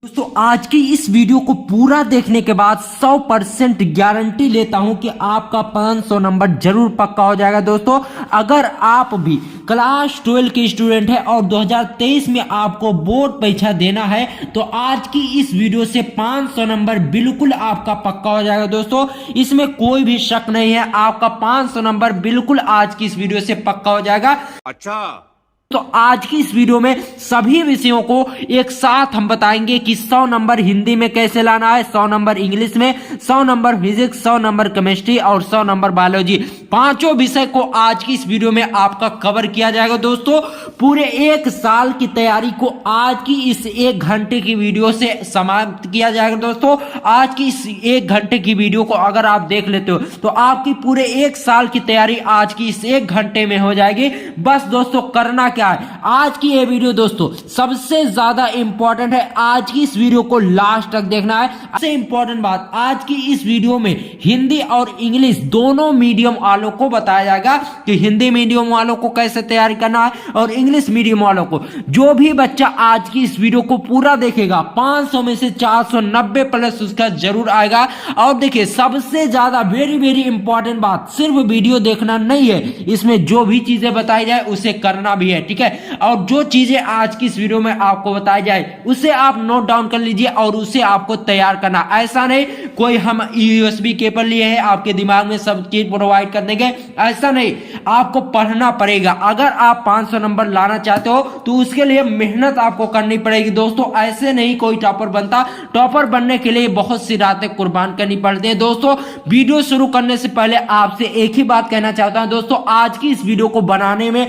दोस्तों आज की इस वीडियो को पूरा देखने के बाद 100% गारंटी लेता हूं कि आपका 500 नंबर जरूर पक्का हो जाएगा। दोस्तों अगर आप भी क्लास 12 के स्टूडेंट है और 2023 में आपको बोर्ड परीक्षा देना है तो आज की इस वीडियो से 500 नंबर बिल्कुल आपका पक्का हो जाएगा। दोस्तों इसमें कोई भी शक नहीं है, आपका 500 नंबर बिल्कुल आज की इस वीडियो से पक्का हो जाएगा। अच्छा तो आज की इस वीडियो में सभी विषयों को एक साथ हम बताएंगे कि 100 नंबर हिंदी में कैसे लाना है, 100 नंबर इंग्लिश में, 100 नंबर फिजिक्स, 100 नंबर केमिस्ट्री और 100 नंबर बायोलॉजी। पांचों विषय को आज की इस वीडियो में आपका कवर किया जाएगा। दोस्तों पूरे एक साल की तैयारी को आज की इस 1 घंटे की वीडियो से समाप्त किया जाएगा। दोस्तों आज की इस 1 घंटे की वीडियो को अगर आप देख लेते हो तो आपकी पूरे 1 साल की तैयारी आज की इस 1 घंटे में हो जाएगी। बस दोस्तों करना क्या है, आज की ये वीडियो दोस्तों सबसे ज्यादा इंपॉर्टेंट है, आज की इस वीडियो को लास्ट तक देखना है। सबसे इंपॉर्टेंट बात, आज की इस वीडियो में हिंदी और इंग्लिश दोनों मीडियम वालों को बताया जाएगा कि हिंदी मीडियम वालों को कैसे तैयारी करना है और इंग्लिश मीडियम वालों को। जो भी बच्चा आज की इस वीडियो को पूरा देखेगा 500 में से 490 प्लस उसका जरूर आएगा। और देखिए सबसे ज्यादा वेरी इंपॉर्टेंट बात, सिर्फ वीडियो देखना नहीं है, इसमें जो भी चीजें बताई जाए उसे करना भी है, ठीक है। और जो चीजें आज की इस वीडियो में आपको बताई जाए उसे आप नोट डाउन कर लीजिए और उसे आपको तैयार करना। ऐसा नहीं कोई हम यूएसबी केबल लिए हैं आपके दिमाग में सब चीज प्रोवाइड कर देंगे, ऐसा नहीं, आपको पढ़ना पड़ेगा। अगर आप 500 नंबर लाना चाहते हो तो उसके लिए मेहनत आपको करनी पड़ेगी। दोस्तों ऐसे नहीं कोई टॉपर बनता, टॉपर बनने के लिए बहुत सी रातें कुर्बान करनी पड़ती है। दोस्तों वीडियो शुरू करने से पहले आपसे एक ही बात कहना चाहता हूं, दोस्तों आज की इस वीडियो को बनाने में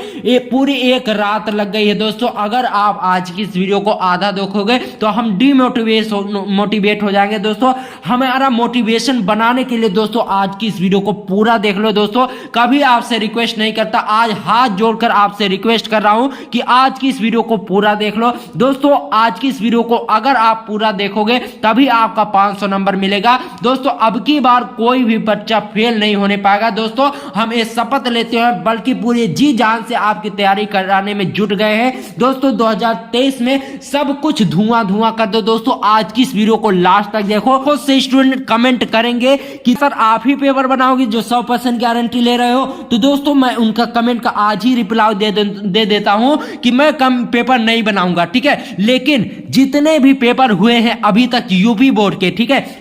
पूरी एक रात लग गई है। दोस्तों अगर आप आज की इस वीडियो को आधा देखोगे तो हम मोटिवेट हो जाएंगे। दोस्तों हमारा मोटिवेशन बनाने के लिए दोस्तों आज की इस वीडियो को पूरा देख लो। दोस्तों कभी आपसे रिक्वेस्ट नहीं करता, आज हाथ जोड़कर आपसे रिक्वेस्ट कर रहा हूं कि आज की इस वीडियो को पूरा देख लो। दोस्तों आज की इस वीडियो को अगर आप पूरा देखोगे तभी आपका 500 नंबर मिलेगा। दोस्तों अब की बार कोई भी बच्चा फेल नहीं होने पाएगा। दोस्तों हम ये शपथ लेते हैं, बल्कि पूरे जी जान से आपकी तैयारी कराने में जुट गए हैं। दोस्तों 2023 में सब कुछ धुआं कर दो। दोस्तों आज की इस वीडियो को लास्ट तक देखो। बहुत से स्टूडेंट कमेंट करेंगे कि सर आप ही पेपर बनाओगे जो 100% गारंटी ले रहे हो, तो दोस्तों मैं उनका कमेंट का आज ही रिप्लाई दे देता हूं कि मैं कम पेपर नहीं बनाऊंगा, ठीक है। लेकिन जितने भी पेपर हुए हैं अभी तक यूपी बोर्ड के, ठीक है,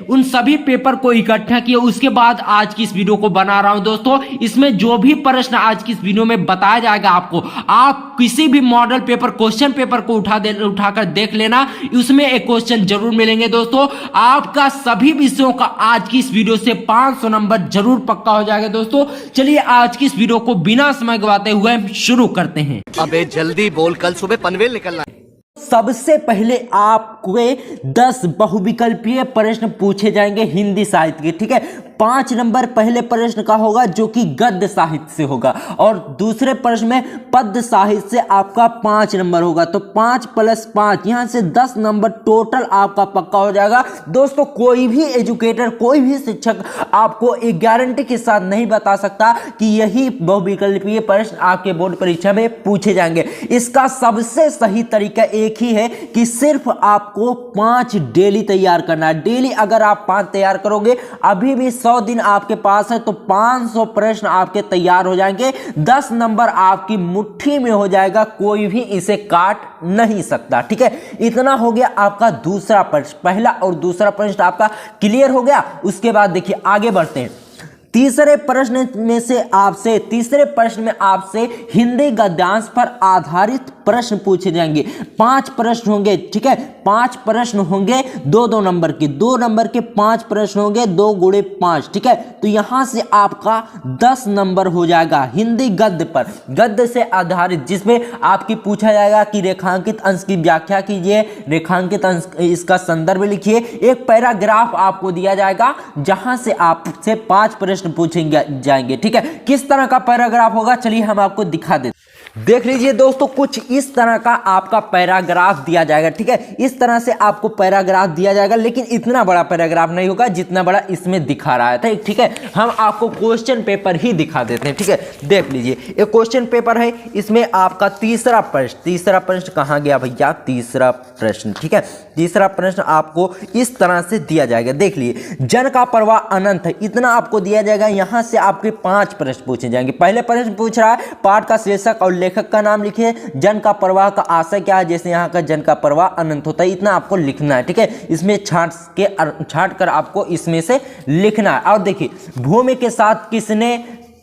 उन सभी पेपर को इकट्ठा किया, उसके बाद आज की इस वीडियो को बना रहा हूं। दोस्तों इसमें जो भी प्रश्न आज की इस वीडियो में बताया जाएगा आपको, आप किसी भी मॉडल पेपर क्वेश्चन पेपर को उठाकर देख लेना, उसमें एक क्वेश्चन जरूर मिलेंगे। दोस्तों आपका सभी विषयों का आज की इस वीडियो से 500 नंबर जरूर पक्का हो जाएगा। दोस्तों चलिए आज की इस वीडियो को बिना समय गवाते हुए शुरू करते हैं। अबे जल्दी बोल, कल सुबह पनवेल निकलना है। सबसे पहले आपको 10 बहुविकल्पीय प्रश्न पूछे जाएंगे हिंदी साहित्य के, ठीक है। 5 नंबर पहले प्रश्न का होगा जो कि गद्य साहित्य से होगा और दूसरे प्रश्न में पद्य साहित्य से आपका 5 नंबर होगा। तो 5 + 5 यहां से 10 नंबर टोटल आपका पक्का हो जाएगा। दोस्तों कोई भी एजुकेटर, कोई भी शिक्षक आपको एक गारंटी के साथ नहीं बता सकता कि यही बहुविकल्पीय प्रश्न आपके बोर्ड परीक्षा में पूछे जाएंगे। इसका सबसे सही तरीका एक ही है कि सिर्फ आपको 5 डेली तैयार करना है। डेली अगर आप 5 तैयार करोगे, अभी भी 100 दिन आपके पास है तो 500 प्रश्न आपके तैयार हो जाएंगे। 10 नंबर आपकी मुट्ठी में हो जाएगा, कोई भी इसे काट नहीं सकता, ठीक है। इतना हो गया आपका दूसरा प्रश्न। पहला और दूसरा प्रश्न आपका क्लियर हो गया। उसके बाद देखिए आगे बढ़ते हैं। तीसरे प्रश्न में आपसे हिंदी गद्यांश पर आधारित प्रश्न पूछे जाएंगे। 5 प्रश्न होंगे, ठीक है। 5 प्रश्न होंगे 2-2 नंबर के, 2 नंबर के 5 प्रश्न होंगे, 2 × 5, ठीक है। तो यहां से आपका 10 नंबर हो जाएगा हिंदी गद्य पर, गद्य से आधारित, जिसमें आपकी पूछा जाएगा कि रेखांकित अंश की व्याख्या कीजिए, रेखांकित अंश इसका संदर्भ लिखिए। एक पैराग्राफ आपको दिया जाएगा जहां से आपसे 5 प्रश्न पूछे जाएंगे, ठीक है। किस तरह का पैराग्राफ होगा चलिए हम आपको दिखा देते। देख लीजिए दोस्तों, कुछ इस तरह का आपका पैराग्राफ दिया जाएगा। ठीक है, इस तरह से आपको पैराग्राफ दिया जाएगा, लेकिन इतना बड़ा पैराग्राफ नहीं होगा जितना बड़ा इसमें दिखा रहा है। ठीक है, हम आपको क्वेश्चन पेपर ही दिखा देते हैं। ठीक है, देख लीजिए, एक क्वेश्चन पेपर है, इसमें आपका तीसरा प्रश्न कहाँ गया भैया, तीसरा प्रश्न। ठीक है, तीसरा प्रश्न आपको इस तरह से दिया जाएगा। देख लीजिए, जन का प्रवाह अनंत है, इतना आपको दिया जाएगा। यहां से आपके 5 प्रश्न पूछे जाएंगे। पहले प्रश्न पूछ रहा है पाठ का शीर्षक और लेखक का नाम लिखिए। जन का प्रवाह का आशय क्या है, जैसे यहाँ का जन का प्रवाह अनंत होता है, इतना आपको लिखना है। ठीक है, इसमें छांट कर आपको इसमें से लिखना है। और देखिए, भूमि के साथ किसने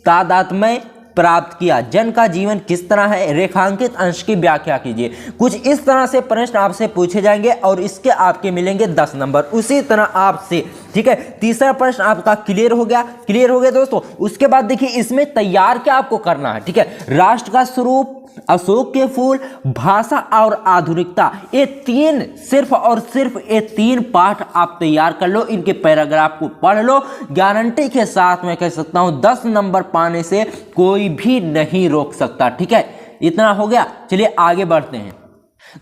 तादात्म्य प्राप्त किया, जन का जीवन किस तरह है, रेखांकित अंश की व्याख्या कीजिए। कुछ इस तरह से प्रश्न आपसे पूछे जाएंगे और इसके आपके मिलेंगे 10 नंबर। उसी तरह आपसे, ठीक है, तीसरा प्रश्न आपका क्लियर हो गया दोस्तों। उसके बाद देखिए, इसमें तैयार क्या आपको करना है। ठीक है, राष्ट्र का स्वरूप, अशोक के फूल, भाषा और आधुनिकता, ये 3 सिर्फ और सिर्फ ये 3 पाठ आप तैयार कर लो। इनके पैराग्राफ को पढ़ लो, गारंटी के साथ मैं कह सकता हूं 10 नंबर पाने से कोई भी नहीं रोक सकता। ठीक है, इतना हो गया। चलिए आगे बढ़ते हैं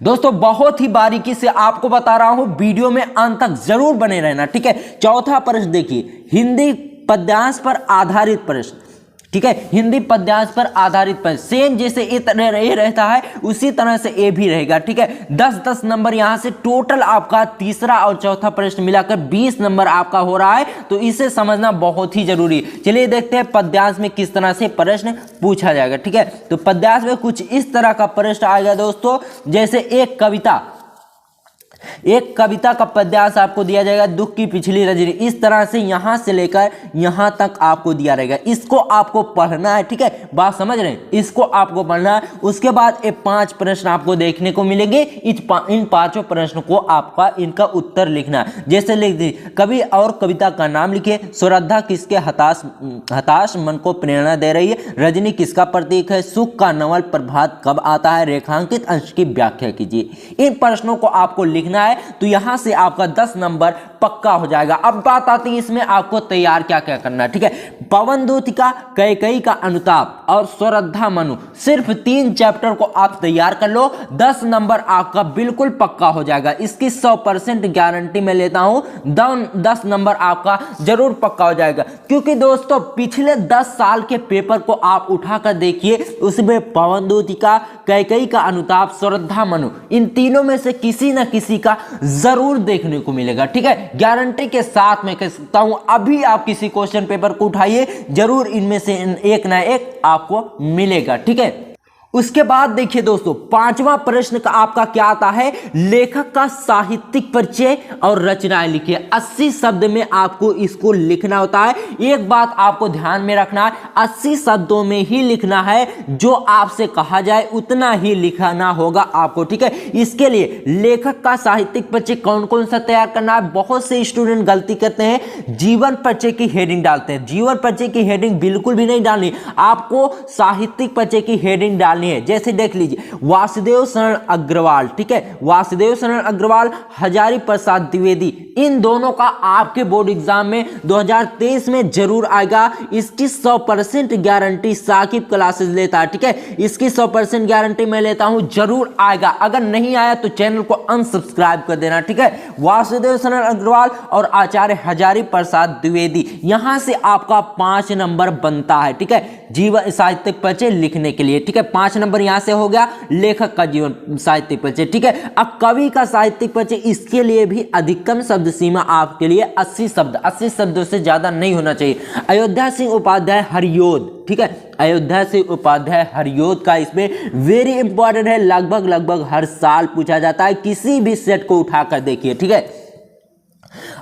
दोस्तों, बहुत ही बारीकी से आपको बता रहा हूं, वीडियो में अंत तक जरूर बने रहना। ठीक है, चौथा प्रश्न देखिए, हिंदी पद्यांश पर आधारित प्रश्न। ठीक है, हिंदी पद्यांश पर आधारित प्रश्न, सेम जैसे ये रहता है उसी तरह से ये भी रहेगा। ठीक है, 10-10 नंबर यहां से टोटल आपका तीसरा और चौथा प्रश्न मिलाकर 20 नंबर आपका हो रहा है, तो इसे समझना बहुत ही जरूरी है। चलिए देखते हैं पद्यांश में किस तरह से प्रश्न पूछा जाएगा। ठीक है, तो पद्यांश में कुछ इस तरह का प्रश्न आएगा दोस्तों, जैसे एक कविता का पद्यांश आपको दिया जाएगा, दुख की पिछली रजनी, इस तरह से यहां से लेकर यहां तक आपको दिया रहेगा। इसको आपको पढ़ना है। ठीक है, बात समझ रहे हैं, इसको आपको पढ़ना है। उसके बाद ये 5 प्रश्न आपको देखने को मिलेंगे। इन 5 प्रश्न को आपका इनका उत्तर लिखना है। जैसे लिख दीजिए, कवि और कविता का नाम लिखिए, श्रद्धा किसके हताश मन को प्रेरणा दे रही है, रजनी किसका प्रतीक है, सुख का नवल प्रभात कब आता है, रेखांकित अंश की व्याख्या कीजिए। इन प्रश्नों को आपको लिखना है, तो यहां से आपका 10 नंबर पक्का हो जाएगा। अब बात आती है इसमें आपको तैयार क्या क्या करना है। ठीक है, पवन दूतिका, कैकेयी का अनुताप और श्रद्धा मनु, सिर्फ 3 चैप्टर को आप तैयार कर लो, 10 नंबर आपका बिल्कुल पक्का हो जाएगा। इसकी 100% गारंटी मैं लेता हूं, 10 नंबर आपका जरूर पक्का हो जाएगा। क्योंकि दोस्तों पिछले 10 साल के पेपर को आप उठाकर देखिए, उसमें पवन दूतिका, कैकेयी का अनुताप, श्रद्धा मनु, इन तीनों में से किसी न किसी का जरूर देखने को मिलेगा। ठीक है, गारंटी के साथ मैं कह सकता हूं, अभी आप किसी क्वेश्चन पेपर को उठाइए, जरूर इनमें से एक ना एक आपको मिलेगा। ठीक है, उसके बाद देखिए दोस्तों, 5वां प्रश्न का आपका क्या आता है, लेखक का साहित्यिक परिचय और रचनाएं लिखिए। 80 शब्द में आपको इसको लिखना होता है। एक बात आपको ध्यान में रखना है, 80 शब्दों में ही लिखना है, जो आपसे कहा जाए उतना ही लिखना होगा आपको। ठीक है, इसके लिए लेखक का साहित्यिक परिचय कौन कौन सा तैयार करना है। बहुत से स्टूडेंट गलती करते हैं, जीवन परिचय की हेडिंग डालते हैं। जीवन परिचय की हेडिंग बिल्कुल भी नहीं डालनी, आपको साहित्यिक परिचय की हेडिंग डालनी है। जैसे देख लीजिए, वासुदेव शरण अग्रवाल, ठीक है, वासुदेव शरण अग्रवाल, हजारी प्रसाद द्विवेदी, इन दोनों का आपके बोर्ड एग्जाम में 2023 में जरूर आएगा। इसकी 100% गारंटी साकिब क्लासेस लेता है। ठीक है, इसकी 100% गारंटी मैं लेता हूं, जरूर आएगा। अगर नहीं आया तो चैनल को अनसब्सक्राइब कर देना। ठीक है, वासुदेव शरण अग्रवाल और आचार्य हजारी प्रसाद द्विवेदी, यहां से आपका 5 नंबर बनता है। ठीक है, जीवन साहित्यिक परिचय लिखने के लिए। ठीक है, 5 नंबर यहां से हो गया लेखक का जीवन साहित्यिक परिचय। ठीक है, अब कवि का साहित्यिक परिचय, इसके लिए भी अधिकतम शब्द सीमा आपके लिए 80 शब्द, 80 शब्दों से ज्यादा नहीं होना चाहिए। अयोध्या सिंह उपाध्याय हरियोध, ठीक है, अयोध्या सिंह उपाध्याय हरियोध का इसमें वेरी इंपॉर्टेंट है, लगभग हर साल पूछा जाता है, किसी भी सेट को उठाकर देखिए। ठीक है,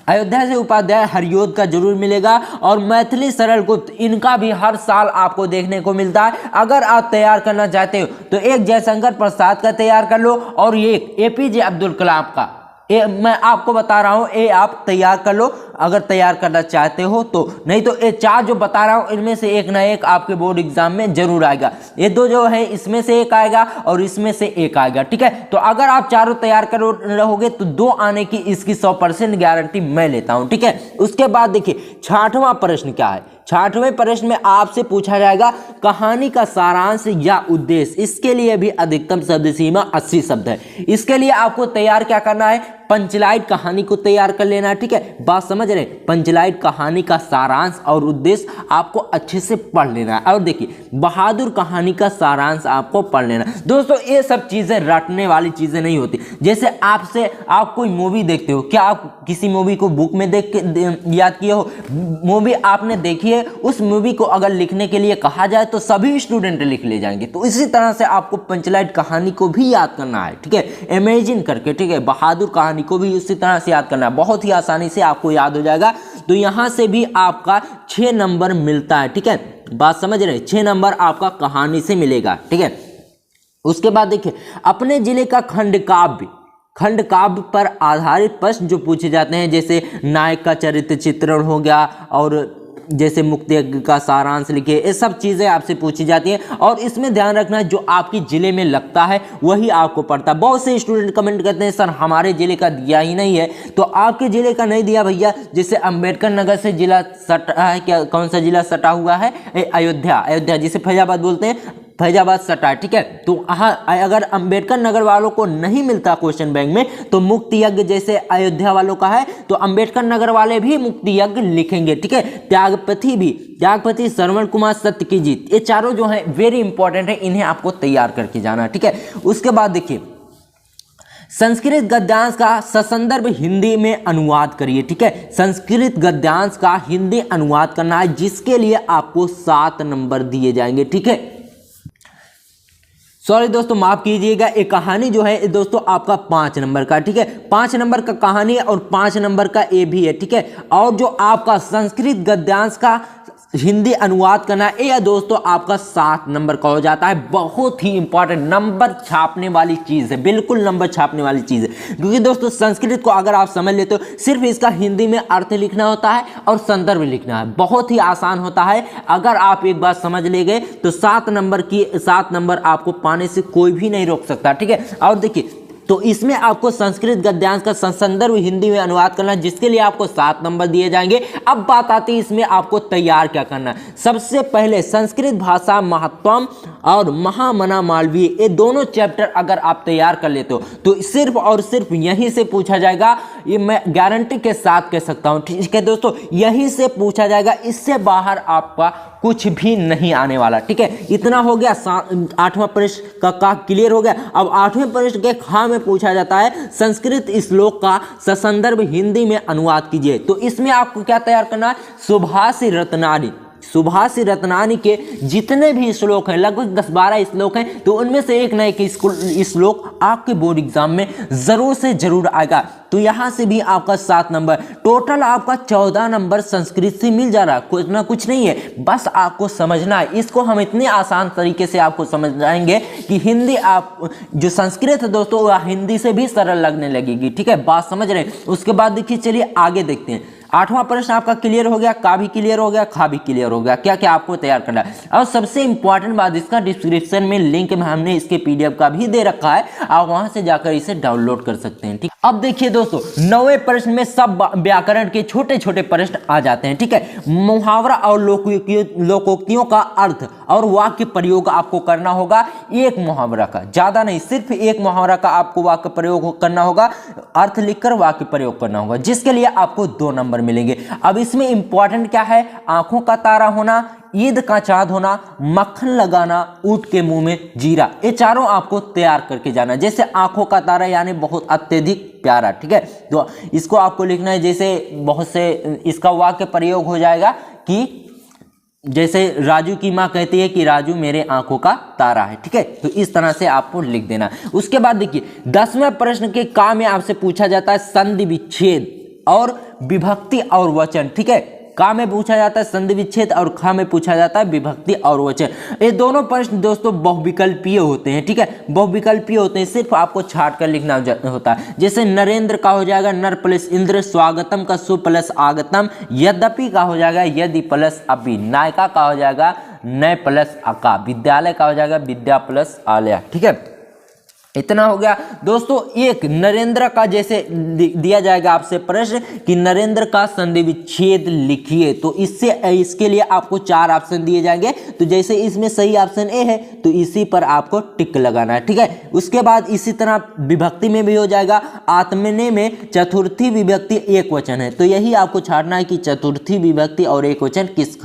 अयोध्या से उपाध्याय हरियोध का जरूर मिलेगा। और मैथिली सरल गुप्त, इनका भी हर साल आपको देखने को मिलता है। अगर आप तैयार करना चाहते हो तो एक जयशंकर प्रसाद का तैयार कर लो और एक एपीजे अब्दुल कलाम का, मैं आपको बता रहा हूं, ये आप तैयार कर लो अगर तैयार करना चाहते हो तो। नहीं तो ये 4 जो बता रहा हूं, इनमें से एक ना एक आपके बोर्ड एग्जाम में जरूर आएगा। ये 2 जो है, इसमें से एक आएगा और इसमें से एक आएगा। ठीक है, तो अगर आप चारों तैयार कर रहोगे तो 2 आने की इसकी 100% गारंटी मैं लेता हूं। ठीक है, उसके बाद देखिए 6वां प्रश्न क्या है। 60वें प्रश्न में आपसे पूछा जाएगा कहानी का सारांश या उद्देश्य। इसके लिए भी अधिकतम शब्द सीमा 80 शब्द है। इसके लिए आपको तैयार क्या करना है, पंचलाइट कहानी को तैयार कर लेना है। ठीक है, बात समझ रहे, पंचलाइट कहानी का सारांश और उद्देश्य आपको अच्छे से पढ़ लेना है। और देखिए बहादुर कहानी का सारांश आपको पढ़ लेना है। दोस्तों ये सब चीजें रटने वाली चीजें नहीं होती। जैसे आप कोई मूवी देखते हो, क्या आप किसी मूवी को बुक में देख के याद किए हो? मूवी आपने देखी है, उस मूवी को अगर लिखने के लिए कहा जाए तो सभी स्टूडेंट लिख ले जाएंगे। तो इसी तरह से आपको पंचलाइट कहानी को भी याद करना है। ठीक है, इमेजिन करके। ठीक है, बहादुर कहानी को भी उसी तरह से याद करना है, बहुत ही आसानी से आपको याद हो जाएगा। तो यहां से भी आपका 6 नंबर मिलता है। ठीक है, बात समझ रहे, 6 नंबर आपका कहानी से मिलेगा। ठीक है, उसके बाद देखिए अपने जिले का खंड काव्य पर आधारित प्रश्न जो पूछे जाते हैं, जैसे नायक का चरित्र चित्रण हो गया, और जैसे मुक्ति यज्ञ का सारांश लिखे, ये सब चीज़ें आपसे पूछी जाती हैं। और इसमें ध्यान रखना जो आपकी जिले में लगता है वही आपको पढ़ता है। बहुत से स्टूडेंट कमेंट करते हैं सर हमारे जिले का दिया ही नहीं है, तो आपके जिले का नहीं दिया भैया। जैसे अंबेडकर नगर से जिला सटा है, क्या कौन सा जिला सटा हुआ है? अयोध्या जिसे फैजाबाद बोलते हैं, फैजाबाद सटा। ठीक है, तो अगर अंबेडकर नगर वालों को नहीं मिलता क्वेश्चन बैंक में, तो मुक्ति यज्ञ जैसे अयोध्या वालों का है, तो अंबेडकर नगर वाले भी मुक्ति यज्ञ लिखेंगे। ठीक है, त्यागपति, श्रवण कुमार, सत्य की जीत, ये चारों जो है वेरी इंपॉर्टेंट है, इन्हें आपको तैयार करके जाना है। ठीक है, उसके बाद देखिए संस्कृत गद्यांश का ससंदर्भ हिंदी में अनुवाद करिए। ठीक है, संस्कृत गद्यांश का हिंदी अनुवाद करना है, जिसके लिए आपको 7 नंबर दिए जाएंगे। ठीक है, सॉरी दोस्तों माफ कीजिएगा, एक कहानी जो है दोस्तों आपका 5 नंबर का। ठीक है, 5 नंबर का कहानी है और 5 नंबर का ए भी है। ठीक है, और जो आपका संस्कृत गद्यांश का हिंदी अनुवाद करना है, ये दोस्तों आपका 7 नंबर का हो जाता है। बहुत ही इंपॉर्टेंट नंबर छापने वाली चीज है, बिल्कुल नंबर छापने वाली चीज है। क्योंकि दोस्तों संस्कृत को अगर आप समझ लेते हो, सिर्फ इसका हिंदी में अर्थ लिखना होता है और संदर्भ लिखना है, बहुत ही आसान होता है। अगर आप एक बात समझ ले गए तो 7 नंबर आपको पाने से कोई भी नहीं रोक सकता। ठीक है, और देखिए तो इसमें आपको संस्कृत गद्यांश का संदर्भ हिंदी में अनुवाद करना है, जिसके लिए आपको 7 नंबर दिए जाएंगे। अब बात आती है इसमें आपको तैयार क्या करना है। सबसे पहले संस्कृत भाषा महत्वम और महामना मालवीय, ये दोनों चैप्टर अगर आप तैयार कर लेते हो तो सिर्फ और सिर्फ यहीं से पूछा जाएगा, ये मैं गारंटी के साथ कह सकता हूं। ठीक है दोस्तों, यहीं से पूछा जाएगा, इससे बाहर आपका कुछ भी नहीं आने वाला। ठीक है, इतना हो गया। 8वां प्रश्न का क्लियर हो गया। अब 8वें प्रश्न के खा में पूछा जाता है संस्कृत श्लोक का ससंदर्भ हिंदी में अनुवाद कीजिए। तो इसमें आपको क्या तैयार करना है, सुभाषी रत्नानी के जितने भी श्लोक हैं, लगभग 10-12 श्लोक हैं, तो उनमें से एक ना एक श्लोक आपके बोर्ड एग्जाम में जरूर से जरूर आएगा। तो यहां से भी आपका 7 नंबर, टोटल आपका 14 नंबर संस्कृत से मिल जा रहा है। कुछ ना कुछ नहीं है, बस आपको समझना है। इसको हम इतने आसान तरीके से आपको समझाएंगे कि हिंदी आप जो संस्कृत है दोस्तों वह हिंदी से भी सरल लगने लगेगी। ठीक है, बात समझ रहे हैं। उसके बाद देखिए चलिए आगे देखते हैं। 8वां प्रश्न आपका क्लियर हो गया, का भी क्लियर हो गया, खा भी क्लियर हो गया। क्या क्या आपको तैयार करना है। और सबसे इंपॉर्टेंट बात, इसका डिस्क्रिप्शन में लिंक में हमने इसके पीडीएफ का भी दे रखा है, आप वहां से जाकर इसे डाउनलोड कर सकते हैं। ठीक, अब देखिए दोस्तों 9वें प्रश्न में सब व्याकरण के छोटे छोटे प्रश्न आ जाते हैं। ठीक है, मुहावरा और लोकोक्तियों का अर्थ और वाक्य प्रयोग आपको करना होगा। एक मुहावरा का, ज्यादा नहीं, सिर्फ एक मुहावरा का आपको वाक्य प्रयोग करना होगा, अर्थ लिखकर वाक्य प्रयोग करना होगा, जिसके लिए आपको 2 नंबर मिलेंगे। अब इसमें इंपॉर्टेंट क्या है, आंखों का तारा होना, ईद का चांद होना, मक्खन लगाना, ऊंट के मुंह में जीरा, ये चारों आपको तैयार करके जाना। जैसे आंखों का तारा यानी बहुत अत्यधिक प्यारा। ठीक है, तो इसको आपको लिखना है। जैसे बहुत से इसका वाक्य प्रयोग हो जाएगा कि जैसे राजू की माँ कहती है कि राजू मेरे आंखों का तारा है। ठीक है, तो इस तरह से आपको लिख देना। उसके बाद देखिए 10वें प्रश्न के का में आपसे पूछा जाता है संधि विच्छेद और विभक्ति और वचन। ठीक है, का में पूछा जाता है संधि विच्छेद और खा में पूछा जाता है विभक्ति और वचन। ये दोनों प्रश्न दोस्तों बहुविकल्पीय होते हैं। ठीक है, बहुविकल्पीय होते हैं, सिर्फ आपको छाट कर लिखना होता है। जैसे नरेंद्र का हो जाएगा नर प्लस इंद्र, स्वागतम का सु प्लस आगतम, यद्यपि का हो जाएगा यदि प्लस अपि, नायिका का हो जाएगा नय प्लस अका, विद्यालय का हो जाएगा विद्या प्लस आलया। ठीक है, इतना हो गया दोस्तों। एक नरेंद्र का जैसे दिया जाएगा आपसे प्रश्न कि नरेंद्र का संधि विच्छेद लिखिए, तो इसके लिए आपको 4 ऑप्शन दिए जाएंगे। तो जैसे इसमें सही ऑप्शन ए है तो इसी पर आपको टिक लगाना है, ठीक है। उसके बाद इसी तरह विभक्ति में भी हो जाएगा। आत्मने में चतुर्थी विभक्ति एक वचन है, तो यही आपको छाड़ना है कि चतुर्थी विभक्ति और एक वचन किस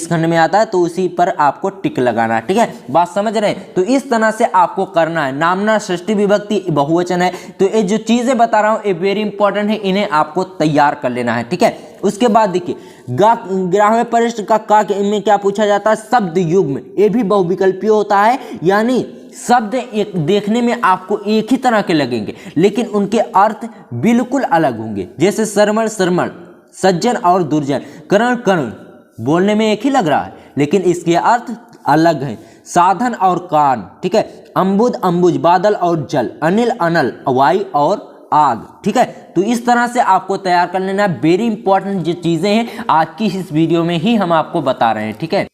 खंड में आता है, तो उसी पर आपको टिक लगाना है, ठीक है। बात समझ रहे हैं? तो इस तरह से आपको करना है। नामना षष्ठी विभक्ति बहुवचन है, तो ये जो चीजें बता रहा हूं ये वेरी इंपॉर्टेंट है, इन्हें आपको तैयार कर लेना है, ठीक है। उसके बाद देखिए ग्राह्य परिष्ठ का में क्या पूछा जाता है, शब्द युग्म, ये भी बहुविकल्पीय होता है, यानी शब्द एक देखने में आपको एक ही तरह के लगेंगे लेकिन उनके अर्थ बिल्कुल अलग होंगे। जैसे सरमण सरमण, सज्जन और दुर्जन, कर्ण कर्ण, बोलने में एक ही लग रहा है लेकिन इसके अर्थ अलग हैं। साधन और कान, ठीक है। अम्बुद अम्बुज, बादल और जल, अनिल अनल, वायु और आग, ठीक है। तो इस तरह से आपको तैयार कर लेना। वेरी इंपॉर्टेंट जो चीजें हैं आज की इस वीडियो में ही हम आपको बता रहे हैं, ठीक है।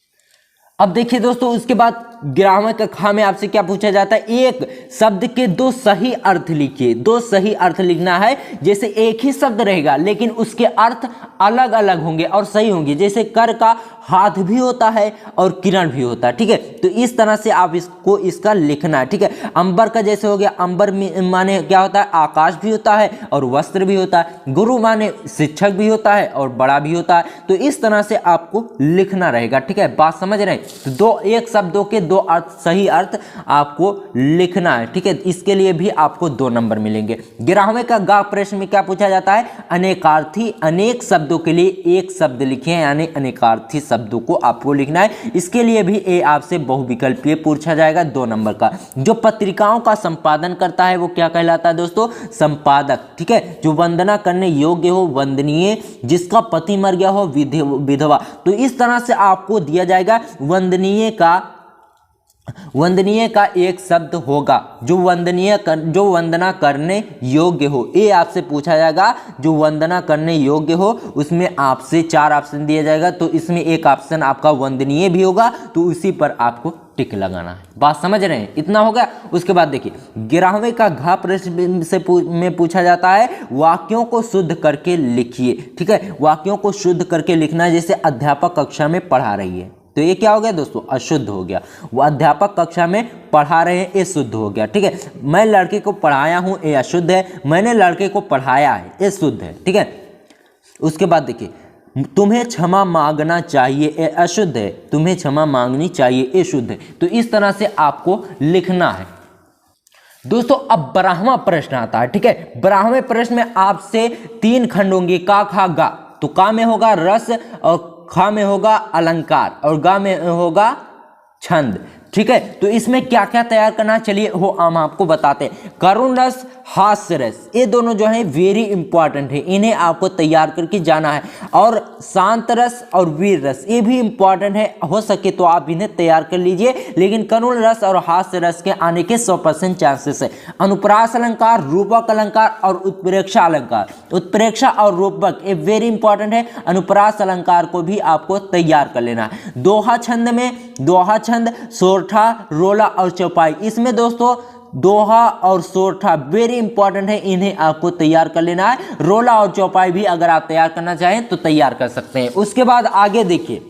अब देखिए दोस्तों, उसके बाद ग्रामर कक्षा में आपसे क्या पूछा जाता है, एक शब्द के 2 सही अर्थ लिखिए। 2 सही अर्थ लिखना है। जैसे एक ही शब्द रहेगा लेकिन उसके अर्थ अलग अलग होंगे और सही होंगे। जैसे कर का हाथ भी होता है और किरण भी होता है, ठीक है। तो इस तरह से आप इसका लिखना है, ठीक है। अंबर का जैसे हो गया, अंबर माने क्या होता है, आकाश भी होता है और वस्त्र भी होता है। गुरु माने शिक्षक भी होता है और बड़ा भी होता है। तो इस तरह से आपको लिखना रहेगा, ठीक है। बात समझ रहे हैं? तो एक शब्दों के 2 अर्थ, सही अर्थ आपको लिखना है, ठीक है। इसके लिए भी आपको 2 नंबर मिलेंगे। 11वें का गा प्रश्न में क्या पूछा जाता है, अनेकार्थी, अनेक शब्दों के लिए एक शब्द लिखिए, यानी अनेकार्थी शब्दों को आपको लिखना है। इसके लिए भी ये आपसे बहुविकल्पीय पूछा जाएगा 2 नंबर का। जो पत्रिकाओं का संपादन करता है वो क्या कहलाता है दोस्तों, संपादक, ठीक है। जो वंदना करने योग्य हो, वंदनीय, जिसका पति मर गया हो, विधवा। तो इस तरह से आपको दिया जाएगा वंदनीय का एक शब्द होगा जो वंदना करने योग्य हो। ये आपसे पूछा जाएगा, जो वंदना करने योग्य हो। उसमें आपसे 4 ऑप्शन दिया जाएगा, तो इसमें एक ऑप्शन आपका वंदनीय भी होगा, तो उसी पर आपको टिक लगाना है। बात समझ रहे हैं? इतना हो गया। उसके बाद देखिए 11वें का घ प्रश्न में पूछा जाता है, वाक्यों को शुद्ध करके लिखिए, ठीक है। वाक्यों को शुद्ध करके लिखना है। जैसे अध्यापक कक्षा में पढ़ा रही है, तो ये क्या हो गया दोस्तों, अशुद्ध हो गया। वो अध्यापक कक्षा में पढ़ा रहे हैं, ये शुद्ध हो गया, ठीक है। मैं लड़के को पढ़ाया हूं, ये अशुद्ध है। मैंने लड़के को पढ़ाया है, ये शुद्ध है, ठीक है। उसके बाद देखिए तुम्हें क्षमा मांगना चाहिए, ये अशुद्ध है। तुम्हें क्षमा मांगनी चाहिए, ये शुद्ध है। तो इस तरह से आपको लिखना है दोस्तों। अब 12वां प्रश्न आता है, ठीक है। 12वें प्रश्न में आपसे 3 खंड होंगे, का खा गा। तो का में होगा रस और खा में होगा अलंकार और गा में होगा छंद, ठीक है। तो इसमें क्या क्या तैयार करना, चलिए वो हम आपको बताते हैं। करुण रस, हास्य रस, ये दोनों जो है वेरी इंपॉर्टेंट है, इन्हें आपको तैयार करके जाना है। और शांत रस और वीर रस, ये भी इंपॉर्टेंट है, हो सके तो आप इन्हें तैयार कर लीजिए। लेकिन करुण रस और हास्य रस के आने के 100% चांसेस है। अनुप्रास अलंकार, रूपक अलंकार और उत्प्रेक्षा अलंकार। उत्प्रेक्षा और रूपक ये वेरी इंपॉर्टेंट है। अनुप्रास अलंकार को भी आपको तैयार कर लेना है। दोहा छंद में दोहा छंद, सोरठा, रोला और चौपाई, इसमें दोस्तों दोहा और सोरठा वेरी इंपॉर्टेंट है, इन्हें आपको तैयार कर लेना है। रोला और चौपाई भी अगर आप तैयार करना चाहें तो तैयार कर सकते हैं। उसके बाद आगे देखिए,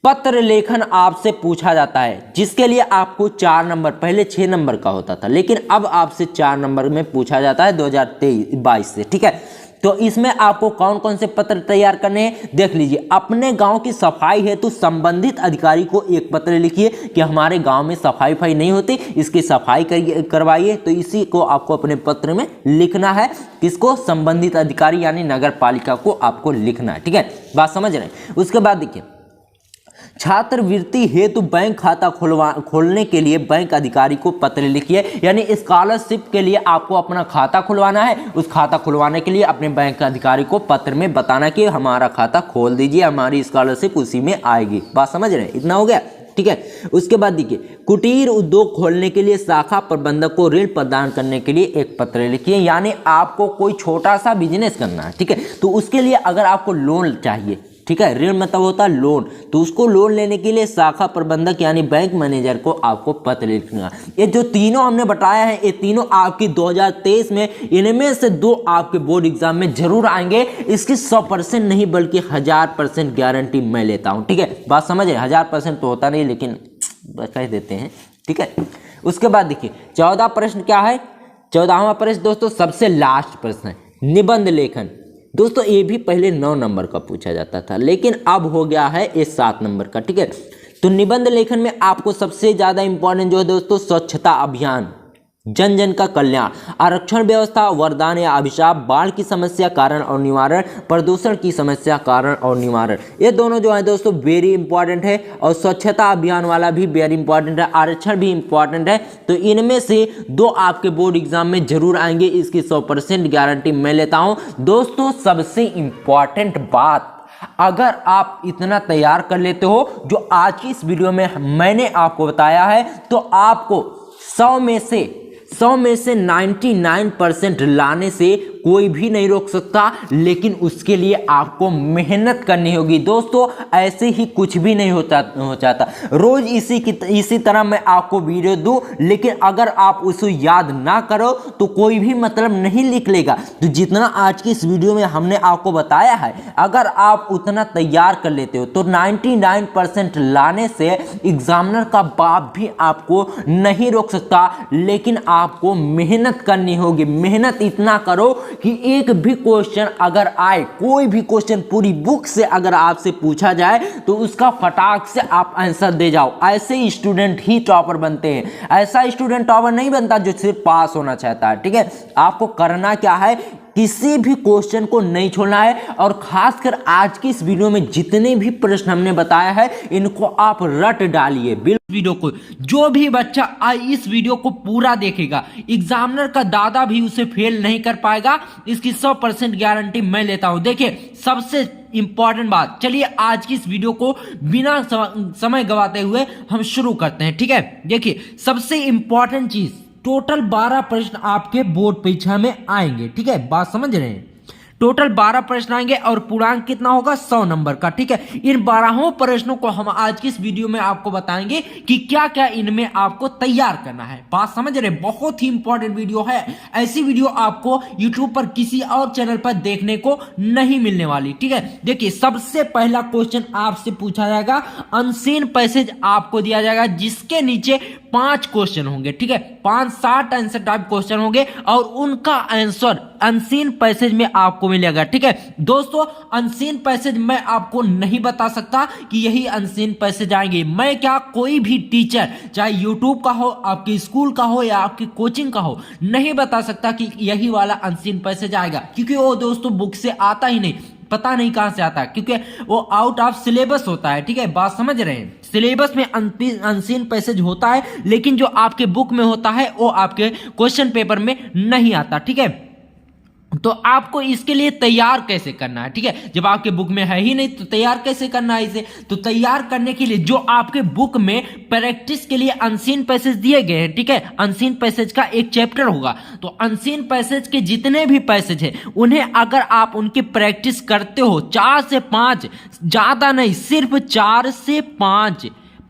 पत्र लेखन आपसे पूछा जाता है, जिसके लिए आपको 4 नंबर, पहले 6 नंबर का होता था लेकिन अब आपसे 4 नंबर में पूछा जाता है 2023-22 से, ठीक है। तो इसमें आपको कौन कौन से पत्र तैयार करने हैं देख लीजिए। अपने गांव की सफाई हेतु संबंधित अधिकारी को एक पत्र लिखिए कि हमारे गांव में सफाई नहीं होती, इसकी सफाई करवाइए। तो इसी को आपको अपने पत्र में लिखना है। किसको, संबंधित अधिकारी यानी नगर पालिका को आपको लिखना है, ठीक है। बात समझ रहे हैं? उसके बाद देखिए, छात्रवृत्ति हेतु बैंक खाता खोलने के लिए बैंक अधिकारी को पत्र लिखिए, यानी स्कॉलरशिप के लिए आपको अपना खाता खुलवाना है। उस खाता खुलवाने के लिए अपने बैंक अधिकारी को पत्र में बताना कि हमारा खाता खोल दीजिए, हमारी स्कॉलरशिप उसी में आएगी। बात समझ रहे हैं? इतना हो गया, ठीक है। उसके बाद देखिए, कुटीर उद्योग खोलने के लिए शाखा प्रबंधक को ऋण प्रदान करने के लिए एक पत्र लिखिए, यानी आपको कोई छोटा सा बिजनेस करना है, ठीक है। तो उसके लिए अगर आपको लोन चाहिए ठीक है, ऋण मतलब होता है लोन, तो उसको लोन लेने के लिए शाखा प्रबंधक यानी बैंक मैनेजर को आपको पत्र लिखना। ये जो तीनों हमने बताया है, ये तीनों आपकी 2023 में इनमें से 2 आपके बोर्ड एग्जाम में जरूर आएंगे। इसकी 100% नहीं बल्कि 1000% गारंटी मैं लेता हूं। ठीक है, बात समझ रहे, 1000% तो होता नहीं लेकिन कह देते हैं। ठीक है, उसके बाद देखिए 14 प्रश्न क्या है, 14वां प्रश्न दोस्तों सबसे लास्ट प्रश्न है, निबंध लेखन। दोस्तों ये भी पहले 9 नंबर का पूछा जाता था, लेकिन अब हो गया है ये 7 नंबर का। ठीक है, तो निबंध लेखन में आपको सबसे ज्यादा इंपॉर्टेंट जो है दोस्तों, स्वच्छता अभियान, जन जन का कल्याण, आरक्षण व्यवस्था, वरदान या अभिशाप, बाढ़ की समस्या कारण और निवारण, प्रदूषण की समस्या कारण और निवारण, ये दोनों जो है दोस्तों वेरी इंपॉर्टेंट है। और स्वच्छता अभियान वाला भी वेरी इंपॉर्टेंट है, आरक्षण भी इंपॉर्टेंट है। तो इनमें से 2 आपके बोर्ड एग्जाम में जरूर आएंगे, इसकी 100% गारंटी मैं लेता हूं। दोस्तों सबसे इंपॉर्टेंट बात, अगर आप इतना तैयार कर लेते हो जो आज की इस वीडियो में मैंने आपको बताया है, तो आपको 100 में से 99% लाने से कोई भी नहीं रोक सकता, लेकिन उसके लिए आपको मेहनत करनी होगी। दोस्तों ऐसे ही कुछ भी नहीं हो जाता। रोज इसी तरह मैं आपको वीडियो दूं, लेकिन अगर आप उसे याद ना करो तो कोई भी मतलब नहीं निकलेगा। तो जितना आज की इस वीडियो में हमने आपको बताया है, अगर आप उतना तैयार कर लेते हो तो 99% लाने से एग्जामिनर का बाप भी आपको नहीं रोक सकता। लेकिन आपको मेहनत करनी होगी, मेहनत इतना करो कि एक भी क्वेश्चन अगर आए, कोई भी क्वेश्चन पूरी बुक से अगर आपसे पूछा जाए तो उसका फटाक से आप आंसर दे जाओ। ऐसे स्टूडेंट ही टॉपर बनते हैं, ऐसा स्टूडेंट टॉपर नहीं बनता जो सिर्फ पास होना चाहता है। ठीक है, आपको करना क्या है, किसी भी क्वेश्चन को नहीं छोड़ना है। और खासकर आज की इस वीडियो में जितने भी प्रश्न हमने बताया है, इनको आप रट डालिए। वीडियो को जो भी बच्चा इस वीडियो को पूरा देखेगा, एग्जामिनर का दादा भी उसे फेल नहीं कर पाएगा, इसकी 100% गारंटी मैं लेता हूं। देखिए सबसे इंपॉर्टेंट बात, चलिए आज की इस वीडियो को बिना समय गवाते हुए हम शुरू करते हैं। ठीक है, देखिए सबसे इंपॉर्टेंट चीज, टोटल 12 प्रश्न आपके बोर्ड परीक्षा में आएंगे। ठीक है, बात समझ रहे हैं, टोटल 12 प्रश्न आएंगे और पूर्णांक कितना होगा, 100 नंबर का। ठीक है, इन 12 प्रश्नों को हम आज की इस वीडियो में आपको बताएंगे कि क्या क्या इनमें आपको तैयार करना है। बात समझ रहे, बहुत ही इंपॉर्टेंट वीडियो है। ऐसी वीडियो आपको YouTube पर किसी और चैनल पर देखने को नहीं मिलने वाली। ठीक है, देखिए सबसे पहला क्वेश्चन आपसे पूछा जाएगा, अनसीन पैसेज आपको दिया जाएगा जिसके नीचे 5 क्वेश्चन होंगे। ठीक है, 5 60 आंसर टाइप क्वेश्चन होंगे और उनका आंसर अनसीन पैसेज में आपको मिलेगा। ठीक है दोस्तों, अनसीन पैसेज मैं आपको नहीं बता सकता कि यही अनसीन पैसेज आएंगे। मैं क्या, कोई भी टीचर चाहे YouTube का हो, आपके स्कूल का हो या आपकी कोचिंग का हो, नहीं बता सकता कि यही वाला अनसीन पैसेज आएगा, क्योंकि वो दोस्तों बुक से आता ही नहीं, पता नहीं कहां से आता है, क्योंकि वो आउट ऑफ सिलेबस होता है। ठीक है, बात समझ रहे हैं, सिलेबस में अनसीन पैसेज होता है, लेकिन जो आपके बुक में होता है वो आपके क्वेश्चन पेपर में नहीं आता। ठीक है, तो आपको इसके लिए तैयार कैसे करना है। ठीक है, जब आपके बुक में है ही नहीं तो तैयार कैसे करना है इसे। तो तैयार करने के लिए जो आपके बुक में प्रैक्टिस के लिए अनसीन पैसेज दिए गए हैं, ठीक है, अनसीन पैसेज का एक चैप्टर होगा, तो अनसीन पैसेज के जितने भी पैसेज हैं उन्हें अगर आप उनकी प्रैक्टिस करते हो 4 से 5, ज्यादा नहीं, सिर्फ 4 से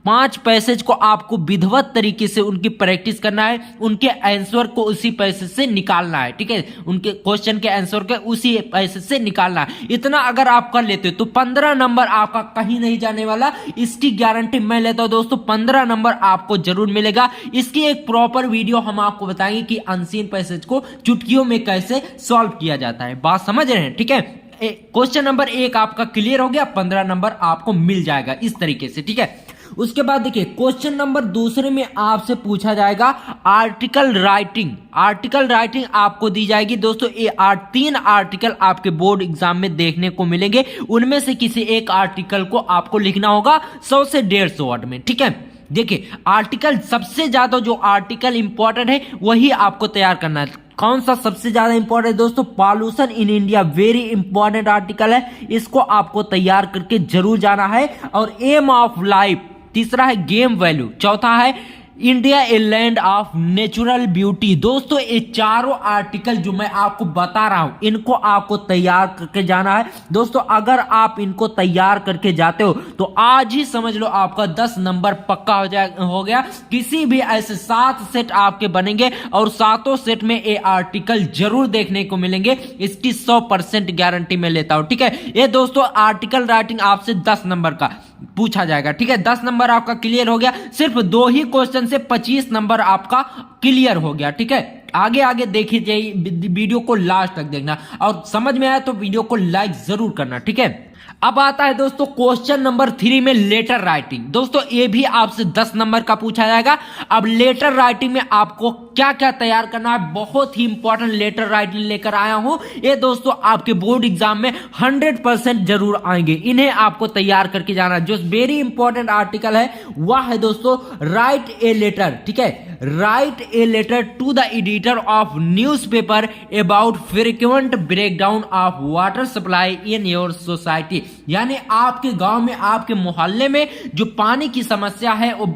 5 पैसेज को आपको विधिवत तरीके से उनकी प्रैक्टिस करना है, उनके आंसर को उसी पैसेज से निकालना है। ठीक है, उनके क्वेश्चन के आंसर के उसी पैसेज से निकालना है। इतना अगर आप कर लेते हो तो 15 नंबर आपका कहीं नहीं जाने वाला, इसकी गारंटी मैं लेता हूं दोस्तों। 15 नंबर आपको जरूर मिलेगा। इसकी एक प्रॉपर वीडियो हम आपको बताएंगे कि अनसीन पैसेज को चुटकियों में कैसे सॉल्व किया जाता है। बात समझ रहे हैं। ठीक है, क्वेश्चन नंबर 1 आपका क्लियर हो गया, 15 नंबर आपको मिल जाएगा इस तरीके से। ठीक है, उसके बाद देखिए क्वेश्चन नंबर 2 में आपसे पूछा जाएगा आर्टिकल राइटिंग। आर्टिकल राइटिंग आपको दी जाएगी दोस्तों। ये 3 आर्टिकल आपके बोर्ड एग्जाम में देखने को मिलेंगे, उनमें से किसी एक आर्टिकल को आपको लिखना होगा 100 से 150 वर्ड में। ठीक है, देखिए आर्टिकल, सबसे ज्यादा जो आर्टिकल इंपॉर्टेंट है वही आपको तैयार करना है। कौन सा सबसे ज्यादा इंपॉर्टेंट है दोस्तों, pollution in India, very important article है, इसको आपको तैयार करके जरूर जाना है। और एम ऑफ लाइफ, तीसरा है गेम वैल्यू, चौथा है India a land of natural beauty. दोस्तों ये चारों आर्टिकल जो मैं आपको बता रहा हूं इनको आपको तैयार करके जाना है। दोस्तों अगर आप इनको तैयार करके जाते हो तो आज ही समझ लो आपका 10 नंबर पक्का हो गया। किसी भी ऐसे 7 सेट आपके बनेंगे और 7 सेट में ये आर्टिकल जरूर देखने को मिलेंगे, इसकी 100% गारंटी मैं लेता हूं। ठीक है, ये दोस्तों आर्टिकल राइटिंग आपसे 10 नंबर का पूछा जाएगा। ठीक है, 10 नंबर आपका क्लियर हो गया। सिर्फ 2 ही क्वेश्चन से 25 नंबर आपका क्लियर हो गया। ठीक है, आगे आगे देखिए जाइए, वीडियो को लास्ट तक देखना और समझ में आया तो वीडियो को लाइक जरूर करना। ठीक है, अब आता है दोस्तों क्वेश्चन नंबर 3 में लेटर राइटिंग। दोस्तों ये भी आपसे 10 नंबर का पूछा जाएगा। अब लेटर राइटिंग में आपको क्या क्या तैयार करना है, बहुत ही इंपॉर्टेंट लेटर राइटिंग लेकर आया हूं। ये दोस्तों आपके बोर्ड एग्जाम में 100% जरूर आएंगे, इन्हें आपको तैयार करके जाना। जो वेरी इंपॉर्टेंट आर्टिकल है वह है दोस्तों राइट ए लेटर। ठीक है, write a letter to the editor of newspaper about frequent breakdown of water supply in your society. यानी आपके गांव में, आपके मोहल्ले में जो पानी की समस्या है वो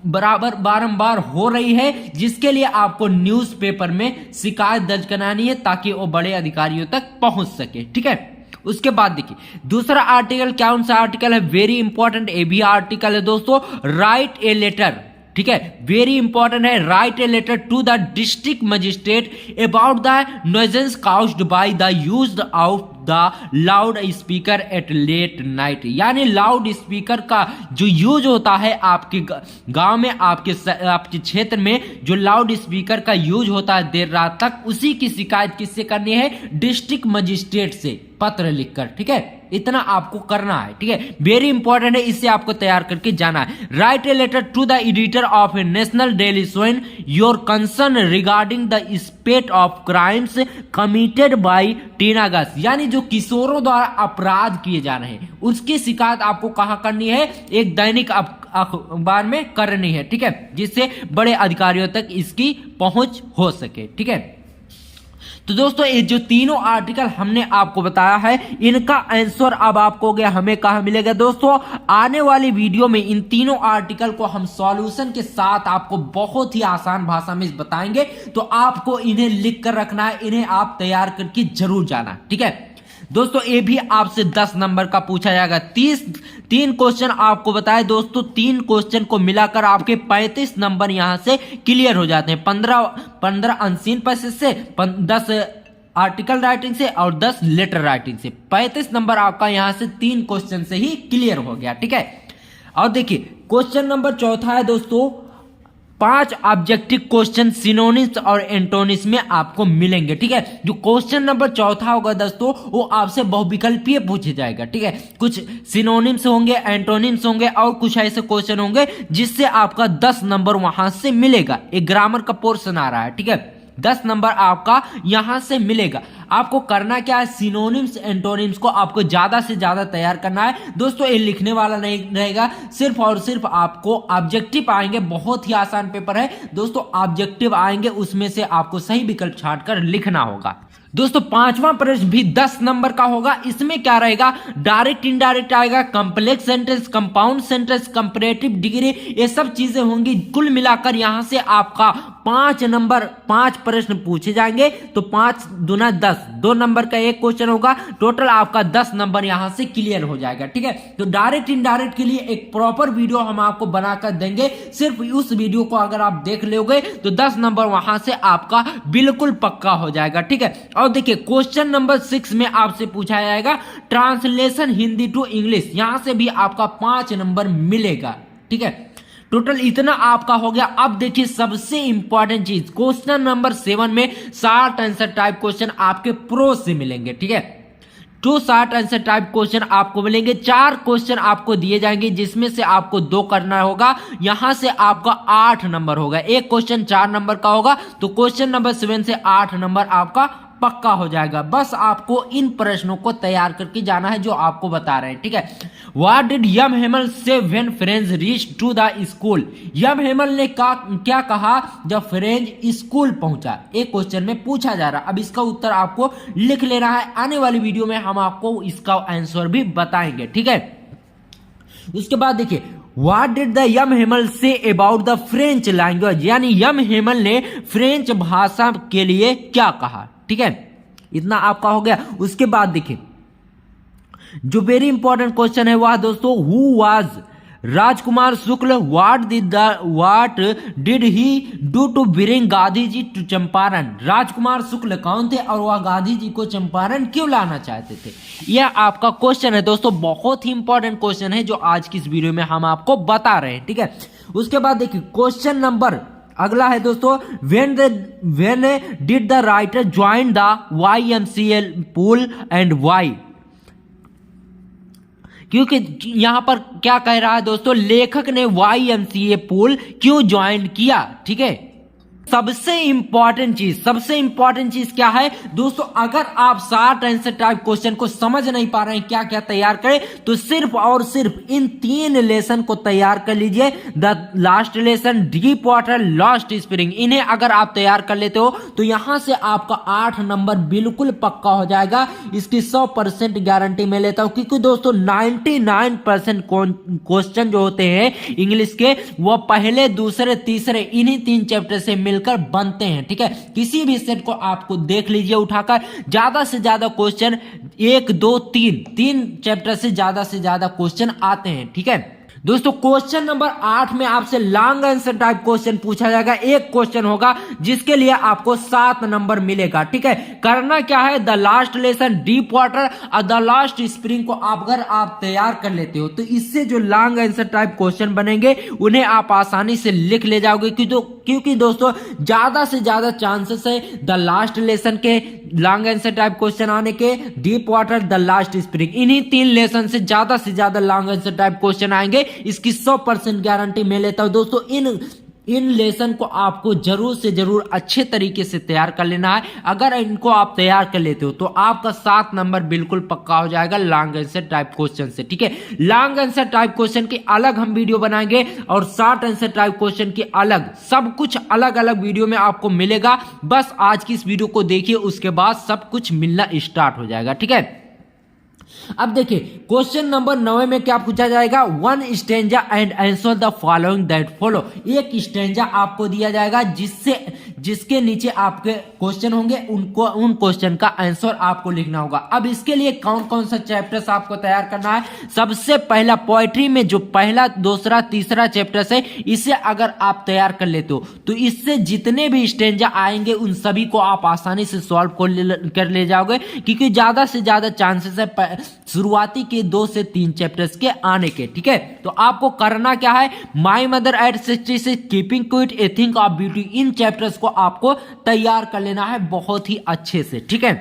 बारंबार हो रही है, जिसके लिए आपको न्यूज़पेपर में शिकायत दर्ज करानी है ताकि वो बड़े अधिकारियों तक पहुंच सके। ठीक है, उसके बाद देखिए दूसरा आर्टिकल, कौन सा आर्टिकल है, वेरी इंपॉर्टेंट ये भी आर्टिकल है दोस्तों, राइट ए लेटर। ठीक है, वेरी इंपॉर्टेंट है, write a letter to the district magistrate about the nuisance caused by the used out the loud speaker at late night. यानी लाउड स्पीकर का जो यूज होता है आपके गांव में, आपके क्षेत्र में जो लाउड स्पीकर का यूज होता है देर रात तक, उसी की शिकायत किससे करनी है, डिस्ट्रिक्ट मजिस्ट्रेट से पत्र लिखकर। ठीक है, इतना आपको करना है। ठीक है, वेरी इंपॉर्टेंट है, इससे आपको तैयार करके जाना है। Write a letter to the editor of a national daily showing your concern regarding the spate of crimes committed by teenagers. यानी जो किशोरों द्वारा अपराध किए जा रहे हैं उसकी शिकायत आपको कहां करनी है, एक दैनिक अखबार में करनी है। ठीक है, जिससे बड़े अधिकारियों तक इसकी पहुंच हो सके। ठीक है, तो दोस्तों ये जो तीनों आर्टिकल हमने आपको बताया है इनका आंसर अब आपको गया हमें कहां मिलेगा। दोस्तों आने वाली वीडियो में इन तीनों आर्टिकल को हम सॉल्यूशन के साथ आपको बहुत ही आसान भाषा में बताएंगे, तो आपको इन्हें लिख कर रखना है, इन्हें आप तैयार करके जरूर जाना। ठीक है दोस्तों, ये भी आपसे 10 नंबर का पूछा जाएगा। 3 क्वेश्चन आपको बताए दोस्तों, 3 क्वेश्चन को मिलाकर आपके 35 नंबर यहां से क्लियर हो जाते हैं। 15 अनसीन पैसेज से, 10 आर्टिकल राइटिंग से और 10 लेटर राइटिंग से। 35 नंबर आपका यहां से 3 क्वेश्चन से ही क्लियर हो गया। ठीक है, और देखिए क्वेश्चन नंबर 4 है दोस्तों, 5 ऑब्जेक्टिव क्वेश्चन सिनोनिम्स और एंटोनिम्स में आपको मिलेंगे। ठीक है, जो क्वेश्चन नंबर 4 होगा दोस्तों वो आपसे बहुविकल्पीय पूछे जाएगा। ठीक है, कुछ सिनोनिम्स होंगे, एंटोनिम्स होंगे और कुछ ऐसे क्वेश्चन होंगे जिससे आपका 10 नंबर वहां से मिलेगा। एक ग्रामर का पोर्शन आ रहा है। ठीक है, 10 नंबर आपका यहां से मिलेगा। आपको करना क्या है, सिनोनिम्स एंटोनिम्स को आपको ज्यादा से ज्यादा तैयार करना है दोस्तों। ये लिखने वाला नहीं रहेगा, सिर्फ और सिर्फ आपको ऑब्जेक्टिव आएंगे। बहुत ही आसान पेपर है दोस्तों, ऑब्जेक्टिव आएंगे, उसमें से आपको सही विकल्प छांटकर लिखना होगा। दोस्तों 5वां प्रश्न भी 10 नंबर का होगा। इसमें क्या रहेगा, डायरेक्ट इनडायरेक्ट आएगा, complex sentence, compound sentence, comparative degree, ये सब चीजें होंगी। कुल मिलाकर यहां से आपका 5 प्रश्न पूछे जाएंगे। तो 5 दूना 10, 2 नंबर का एक क्वेश्चन होगा, टोटल आपका 10 नंबर यहां से क्लियर हो जाएगा। ठीक है, तो डायरेक्ट इनडायरेक्ट के लिए एक प्रॉपर वीडियो हम आपको बनाकर देंगे। सिर्फ उस वीडियो को अगर आप देख लोगे तो 10 नंबर वहां से आपका बिल्कुल पक्का हो जाएगा। ठीक है, और देखिए क्वेश्चन नंबर 6 में आपसे पूछा जाएगा ट्रांसलेशन हिंदी टू इंग्लिश, यहां से भी आपका 5 नंबर मिलेगा। ठीक है, टोटल इतना आपका हो गया। अब देखिए सबसे इंपॉर्टेंट चीज, क्वेश्चन नंबर 7 में शॉर्ट आंसर टाइप क्वेश्चन आपके प्रो से मिलेंगे। ठीक है, 2 शॉर्ट आंसर टाइप क्वेश्चन आपको मिलेंगे। 4 क्वेश्चन आपको दिए जाएंगे जिसमें से आपको 2 करना होगा। यहां से आपका 8 नंबर होगा। एक क्वेश्चन 4 नंबर का होगा, तो क्वेश्चन नंबर 7 से 8 नंबर आपका पक्का हो जाएगा। बस आपको इन प्रश्नों को तैयार करके जाना है जो आपको बता रहे हैं। ठीक है, what did M Hamel say when friends reach to the school. M Hamel ने क्या कहा जब फ्रेंड स्कूल पहुंचा, एक क्वेश्चन में पूछा जा रहा। अब इसका उत्तर आपको लिख लेना है। आने वाली वीडियो में हम आपको इसका आंसर भी बताएंगे। ठीक है, उसके बाद देखिए what did the M Hamel say about the French language, यानी यम हेमल ने फ्रेंच भाषा के लिए क्या कहा। ठीक है, इतना आपका हो गया। उसके बाद देखिए जो वेरी इंपॉर्टेंट क्वेश्चन है वह दोस्तों, who was Rajkumar Shukla, what did he do to bring Gandhi ji to Champaran. Rajkumar Shukla कौन थे और वह गांधी जी को चंपारण क्यों लाना चाहते थे, यह आपका क्वेश्चन है दोस्तों। बहुत ही इंपॉर्टेंट क्वेश्चन है जो आज की इस वीडियो में हम आपको बता रहे हैं। ठीक है, उसके बाद देखिए क्वेश्चन नंबर अगला है दोस्तों, when did the writer join the YMCA pool and why. क्योंकि यहां पर क्या कह रहा है दोस्तों, लेखक ने YMCA पूल क्यों ज्वाइन किया। ठीक है, सबसे इंपॉर्टेंट चीज क्या है दोस्तों, अगर आप शॉर्ट आंसर टाइप क्वेश्चन को समझ नहीं पा रहे हैं क्या क्या तैयार करें, तो सिर्फ और सिर्फ इन 3 लेसन को तैयार कर लीजिए। The last lesson, deep water, last spring, इन्हें अगर आप तैयार कर लेते हो तो यहां से आपका 8 नंबर बिल्कुल पक्का हो जाएगा। इसकी 100% गारंटी मैं लेता हूं, क्योंकि दोस्तों 99% क्वेश्चन जो होते हैं इंग्लिश के वो पहले, दूसरे, तीसरे इन्हीं 3 चैप्टर से मिलकर बनते हैं। ठीक है, किसी भी सेट को आपको देख लीजिए उठाकर, ज्यादा से ज्यादा क्वेश्चन 1 2 3 चैप्टर से ज्यादा क्वेश्चन आते हैं। ठीक है दोस्तों, क्वेश्चन नंबर 8 में आपसे लॉन्ग आंसर टाइप क्वेश्चन पूछा जाएगा। एक क्वेश्चन होगा जिसके लिए आपको 7 नंबर मिलेगा। ठीक है, करना क्या है, the last lesson, deep water और द लास्ट स्प्रिंग को अगर आप तैयार कर लेते हो तो इससे जो लॉन्ग आंसर टाइप क्वेश्चन बनेंगे उन्हें आप आसानी से लिख ले जाओगे। क्योंकि दोस्तों ज्यादा से ज्यादा चांसेस है द लास्ट लेसन के लॉन्ग आंसर टाइप क्वेश्चन आने के, deep water, the last spring, इन्हीं 3 लेसन से ज्यादा लॉन्ग आंसर टाइप क्वेश्चन आएंगे। इसकी 100% गारंटी मैं लेता हूं दोस्तों। इन लेसन को आपको जरूर से जरूर अच्छे तरीके से तैयार कर लेना है। अगर इनको आप तैयार कर लेते हो तो आपका 7 नंबर बिल्कुल पक्का हो जाएगा लॉन्ग आंसर टाइप क्वेश्चन से। ठीक है, लॉन्ग आंसर टाइप क्वेश्चन की अलग हम वीडियो बनाएंगे और शॉर्ट आंसर टाइप क्वेश्चन की अलग, सब कुछ अलग अलग वीडियो में आपको मिलेगा। बस आज की इस वीडियो को देखिए, उसके बाद सब कुछ मिलना स्टार्ट हो जाएगा। ठीक है, अब देखिए क्वेश्चन नंबर 9 में क्या पूछा जाएगा, 1 stanza and answer the following that follow. एक स्टेंजा आपको दिया जाएगा जिसके नीचे आपके क्वेश्चन होंगे, उन क्वेश्चन का आंसर आपको लिखना होगा। अब इसके लिए कौन कौन सा चैप्टर्स आपको तैयार करना है, सबसे पहला पोएट्री में जो पहला, दूसरा, तीसरा चैप्टर्स है, इसे अगर आप तैयार कर लेते हो तो इससे जितने भी स्टेंजा आएंगे उन सभी को आप आसानी से सॉल्व कर ले जाओगे। क्योंकि ज्यादा से ज्यादा चांसेस है शुरुआती के 2 से 3 चैप्टर्स के आने के। ठीक है, तो आपको करना क्या है, my mother eight 66, keeping quit, A think of beauty, in chapters को आपको तैयार कर लेना है बहुत ही अच्छे से। ठीक है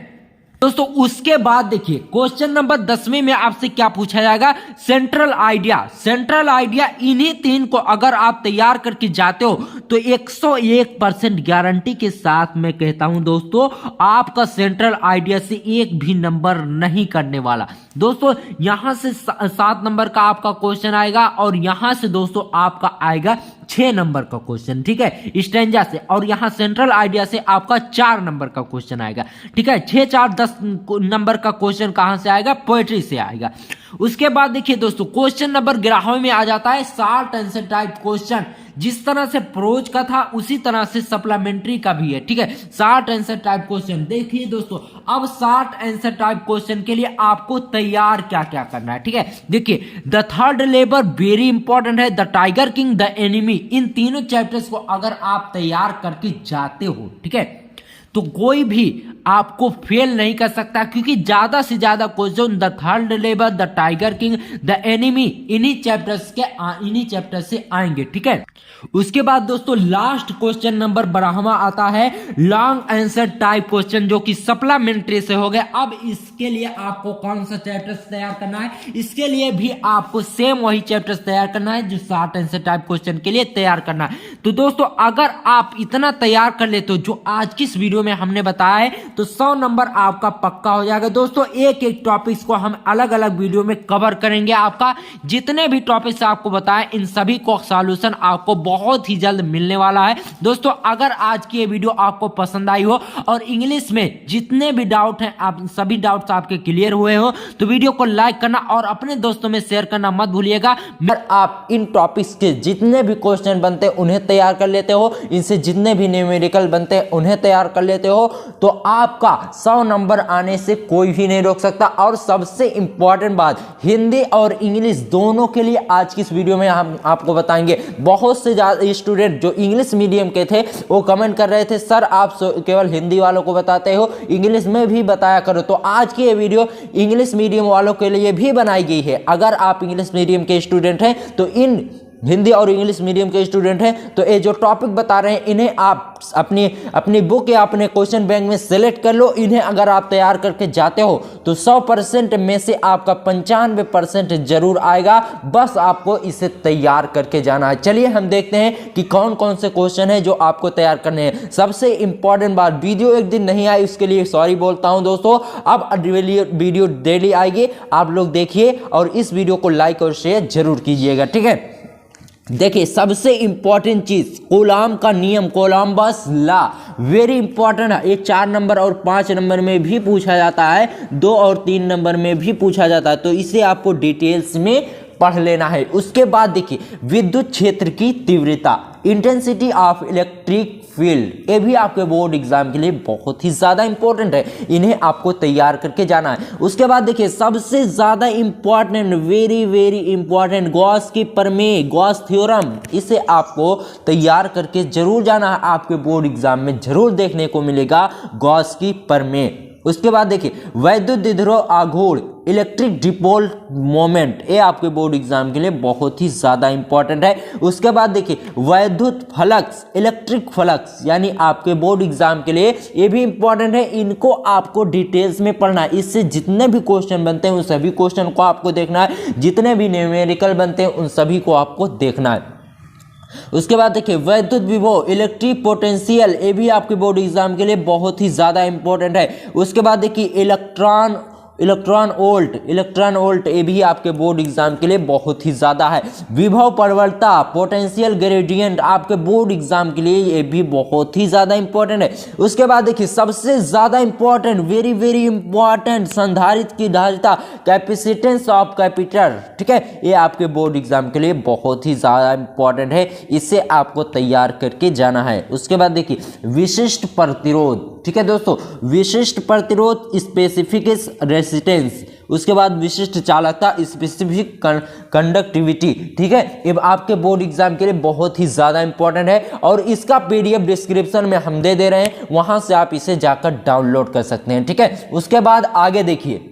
दोस्तों, उसके बाद देखिए क्वेश्चन नंबर 10वें में आपसे क्या पूछा जाएगा, सेंट्रल आइडिया। इन्हीं 3 को अगर आप तैयार करके जाते हो तो 101% गारंटी के साथ मैं कहता हूं दोस्तों, आपका सेंट्रल आइडिया से एक भी नंबर नहीं करने वाला। दोस्तों यहां से 7 नंबर का आपका क्वेश्चन आएगा और यहां से दोस्तों आपका आएगा 6 नंबर का क्वेश्चन। ठीक है, स्टेंजा से, और यहां सेंट्रल आइडिया से आपका 4 नंबर का क्वेश्चन आएगा। ठीक है, 6 4 10 नंबर का क्वेश्चन कहां से आएगा, पोएट्री से आएगा। उसके बाद देखिए दोस्तों क्वेश्चन नंबर 11 में आ जाता है शॉर्ट आंसर टाइप क्वेश्चन। जिस तरह से प्रोज का था उसी तरह से सप्लीमेंट्री का भी है। ठीक है, शॉर्ट आंसर टाइप क्वेश्चन देखिए दोस्तों। अब शॉर्ट आंसर टाइप क्वेश्चन के लिए आपको तैयार क्या क्या करना है। ठीक है, देखिए the third labour very important है, the tiger king, the enemy, इन तीनों चैप्टर्स को अगर आप तैयार करके जाते हो, ठीक है, तो कोई भी आपको फेल नहीं कर सकता। क्योंकि ज्यादा से ज्यादा question the third labour, the tiger king, the enemy, इन्हीं चैप्टर से आएंगे। ठीक है, उसके बाद दोस्तों लास्ट क्वेश्चन नंबर 12वां आता है लॉन्ग आंसर टाइप क्वेश्चन, जो कि सप्लीमेंट्री से हो गया। अब इसके लिए आपको कौन सा चैप्टर तैयार करना है, इसके लिए भी आपको सेम वही चैप्टर तैयार करना है जो शॉर्ट आंसर टाइप क्वेश्चन के लिए तैयार करना है। तो दोस्तों अगर आप इतना तैयार कर लेते हो जो आज की इस वीडियो वीडियो में हमने बताया है तो 100 नंबर आपका पक्का हो जाएगा। दोस्तों एक एक टॉपिक्स को हम अलग अलग वीडियो में कवर करेंगे। आपका जितने भी टॉपिक्स आपको बताएं इन सभी को सॉल्यूशन आपको बहुत ही जल्द मिलने वाला है। दोस्तों अगर आज की ये वीडियो आपको पसंद आई हो और इंग्लिश में जितने भी डाउट हैं आप सभी डाउट्स आपके क्लियर हुए हो तो वीडियो को लाइक करना और अपने दोस्तों में शेयर करना मत भूलिएगा। अगर आप इन टॉपिक्स के जितने भी क्वेश्चन बनते हैं उन्हें तैयार कर लेते हो, इनसे जितने भी न्यूमेरिकल बनते हैं उन्हें तैयार कर लेते हो तो आपका 100 नंबर आने से कोई भी नहीं रोक सकता। और सबसे इंपॉर्टेंट बात, हिंदी और इंग्लिश दोनों के लिए आज की इस वीडियो में हम आपको बताएंगे। बहुत से ज्यादा स्टूडेंट जो इंग्लिश मीडियम के थे वो कमेंट कर रहे थे सर आप केवल हिंदी वालों को बताते हो, इंग्लिश में भी बताया करो। तो आज की ये वीडियो इंग्लिश मीडियम वालों के लिए भी बनाई गई है। अगर आप इंग्लिश मीडियम के स्टूडेंट हैं तो इन हिंदी और इंग्लिश मीडियम के स्टूडेंट हैं तो ये जो टॉपिक बता रहे हैं इन्हें आप अपनी बुक या अपने क्वेश्चन बैंक में सेलेक्ट कर लो। इन्हें अगर आप तैयार करके जाते हो तो 100% में से आपका 95% जरूर आएगा। बस आपको इसे तैयार करके जाना है। चलिए हम देखते हैं कि कौन कौन से क्वेश्चन है जो आपको तैयार करने हैं। सबसे इंपॉर्टेंट बात, वीडियो एक दिन नहीं आई उसके लिए सॉरी बोलता हूं दोस्तों। अब वीडियो डेली आएगी, आप लोग देखिए और इस वीडियो को लाइक और शेयर जरूर कीजिएगा, ठीक है। देखिए सबसे इंपॉर्टेंट चीज कोलॉम का नियम, कोलंबस लॉ, वेरी इंपॉर्टेंट है। ये 4 नंबर और 5 नंबर में भी पूछा जाता है, 2 और 3 नंबर में भी पूछा जाता है, तो इसे आपको डिटेल्स में पढ़ लेना है। उसके बाद देखिए विद्युत क्षेत्र की तीव्रता, इंटेंसिटी ऑफ इलेक्ट्रिक फील्ड, ये भी आपके बोर्ड एग्जाम के लिए बहुत ही ज्यादा इंपॉर्टेंट है। इन्हें आपको तैयार करके जाना है। उसके बाद देखिए सबसे ज्यादा important, very very important, Gauss की प्रमेय, गॉस थ्योरम, इसे आपको तैयार करके जरूर जाना है। आपके बोर्ड एग्जाम में जरूर देखने को मिलेगा गॉस की प्रमेय। उसके बाद देखिए वैद्युत द्विध्रुव आघूर्ण, इलेक्ट्रिक डिपोल मोमेंट, ये आपके बोर्ड एग्जाम के लिए बहुत ही ज्यादा इंपॉर्टेंट है। उसके बाद देखिए वैद्युत फ्लक्स, इलेक्ट्रिक फ्लक्स, यानी आपके बोर्ड एग्जाम के लिए ये भी इंपॉर्टेंट है। इनको आपको डिटेल्स में पढ़ना है। इससे जितने भी क्वेश्चन बनते हैं उन सभी क्वेश्चन को आपको देखना है, जितने भी न्यूमेरिकल बनते हैं उन सभी को आपको देखना है। उसके बाद देखिए वैद्युत विभव, इलेक्ट्रिक पोटेंशियल, ये भी आपके बोर्ड एग्जाम के लिए बहुत ही ज्यादा इंपॉर्टेंट है। उसके बाद देखिए इलेक्ट्रॉन वोल्ट, ये भी आपके बोर्ड एग्जाम के लिए बहुत ही ज्यादा है। विभव प्रवणता, पोटेंशियल ग्रेडियंट, आपके बोर्ड एग्जाम के लिए ये भी बहुत ही ज्यादा इंपॉर्टेंट है। उसके बाद देखिए सबसे ज्यादा इंपॉर्टेंट, वेरी वेरी इंपॉर्टेंट, संधारित्र की धारिता, कैपेसिटेंस ऑफ कैपेसिटर, ठीक है, ये आपके बोर्ड एग्जाम के लिए बहुत ही ज्यादा इंपॉर्टेंट है। इसे आपको तैयार करके जाना है। उसके बाद देखिए विशिष्ट प्रतिरोध, ठीक है दोस्तों, विशिष्ट प्रतिरोध, स्पेसिफिक रेजिस्टेंस, उसके बाद विशिष्ट चालकता, स्पेसिफिक कंडक्टिविटी, ठीक है, ये आपके बोर्ड एग्जाम के लिए बहुत ही ज्यादा इंपॉर्टेंट है। और इसका पीडीएफ डिस्क्रिप्शन में हम दे रहे हैं, वहां से आप इसे जाकर डाउनलोड कर सकते हैं, ठीक है। उसके बाद आगे देखिए,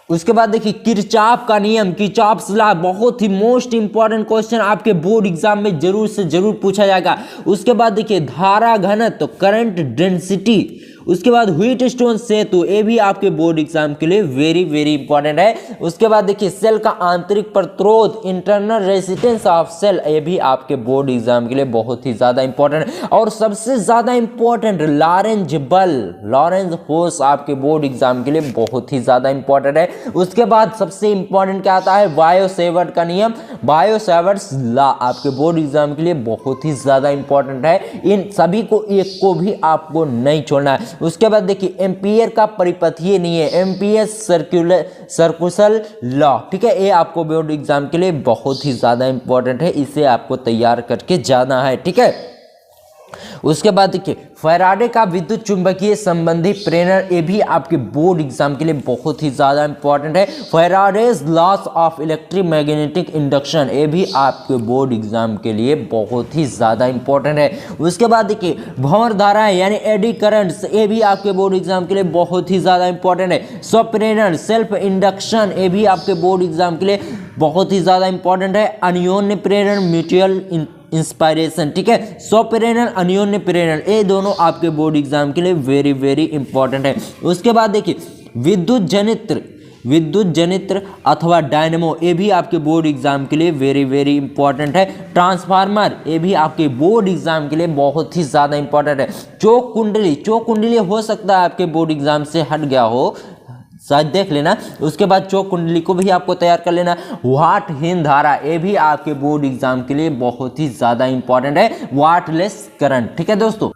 उसके बाद देखिए किरचॉफ का नियम, किरचॉफ्स लॉ, बहुत ही मोस्ट इंपॉर्टेंट क्वेश्चन आपके बोर्ड एग्जाम में जरूर से जरूर पूछा जाएगा। उसके बाद देखिए धारा घनत्व, करंट डेंसिटी, उसके बाद व्हीटस्टोन सेतु, ये भी आपके बोर्ड एग्जाम के लिए वेरी वेरी इंपॉर्टेंट है। उसके बाद देखिए सेल का आंतरिक प्रतिरोध, इंटरनल रेजिस्टेंस ऑफ सेल, ये भी आपके बोर्ड एग्जाम के लिए बहुत ही ज्यादा इंपॉर्टेंट है। और सबसे ज्यादा इंपॉर्टेंट लॉरेंज बल, लॉरेंज फोर्स, आपके बोर्ड एग्जाम के लिए बहुत ही ज्यादा इंपॉर्टेंट है। उसके बाद सबसे इंपॉर्टेंट क्या आता है, बायो सेवर्ट का नियम, बायो सेवर्ट्स लॉ, आपके बोर्ड एग्जाम के लिए बहुत ही ज्यादा इंपॉर्टेंट है। इन सभी को एक को भी आपको नहीं छोड़ना है। उसके बाद देखिए एम्पियर का परिपथीय नियम, एम्पियर सर्कुलर लॉ, ठीक है, ये आपको बोर्ड एग्जाम के लिए बहुत ही ज्यादा इंपॉर्टेंट है। इसे आपको तैयार करके जाना है, ठीक है। उसके बाद देखिए फैराडे का विद्युत चुंबकीय संबंधी प्रेरण, ये भी आपके बोर्ड एग्जाम के लिए बहुत ही ज्यादा इंपॉर्टेंट है। Faraday's loss of electromagnetic induction, ये भी आपके बोर्ड एग्जाम के लिए बहुत ही ज्यादा इंपॉर्टेंट है। उसके बाद देखिए भंवर धाराएं यानी एडी करंट्स, ये भी आपके बोर्ड एग्जाम के लिए बहुत ही ज्यादा इंपॉर्टेंट है। स्वप्रेरण, सेल्फ इंडक्शन, ये भी आपके बोर्ड एग्जाम के लिए बहुत ही ज्यादा इंपॉर्टेंट है। अन्योन्य प्रेरण, म्यूचुअल इंस्पायरेशन, ठीक है, स्वप्रेरण, अन्योन्य प्रेरण, ये दोनों आपके बोर्ड एग्जाम के लिए वेरी वेरी इंपॉर्टेंट है। उसके बाद देखिए विद्युत जनित्र विद्युत जनित्र अथवा डायनेमो, ये भी आपके बोर्ड एग्जाम के लिए वेरी वेरी इंपॉर्टेंट है। ट्रांसफार्मर, ये भी आपके बोर्ड एग्जाम के लिए बहुत ही ज़्यादा इंपॉर्टेंट है। चौक कुंडली हो सकता है आपके बोर्ड एग्जाम से हट गया हो, शायद देख लेना। उसके बाद चौक कुंडली को भी आपको तैयार कर लेना। वाटहीन धारा, ये भी आपके बोर्ड एग्जाम के लिए बहुत ही ज़्यादा इंपॉर्टेंट है, वाटलेस करंट, ठीक है दोस्तों।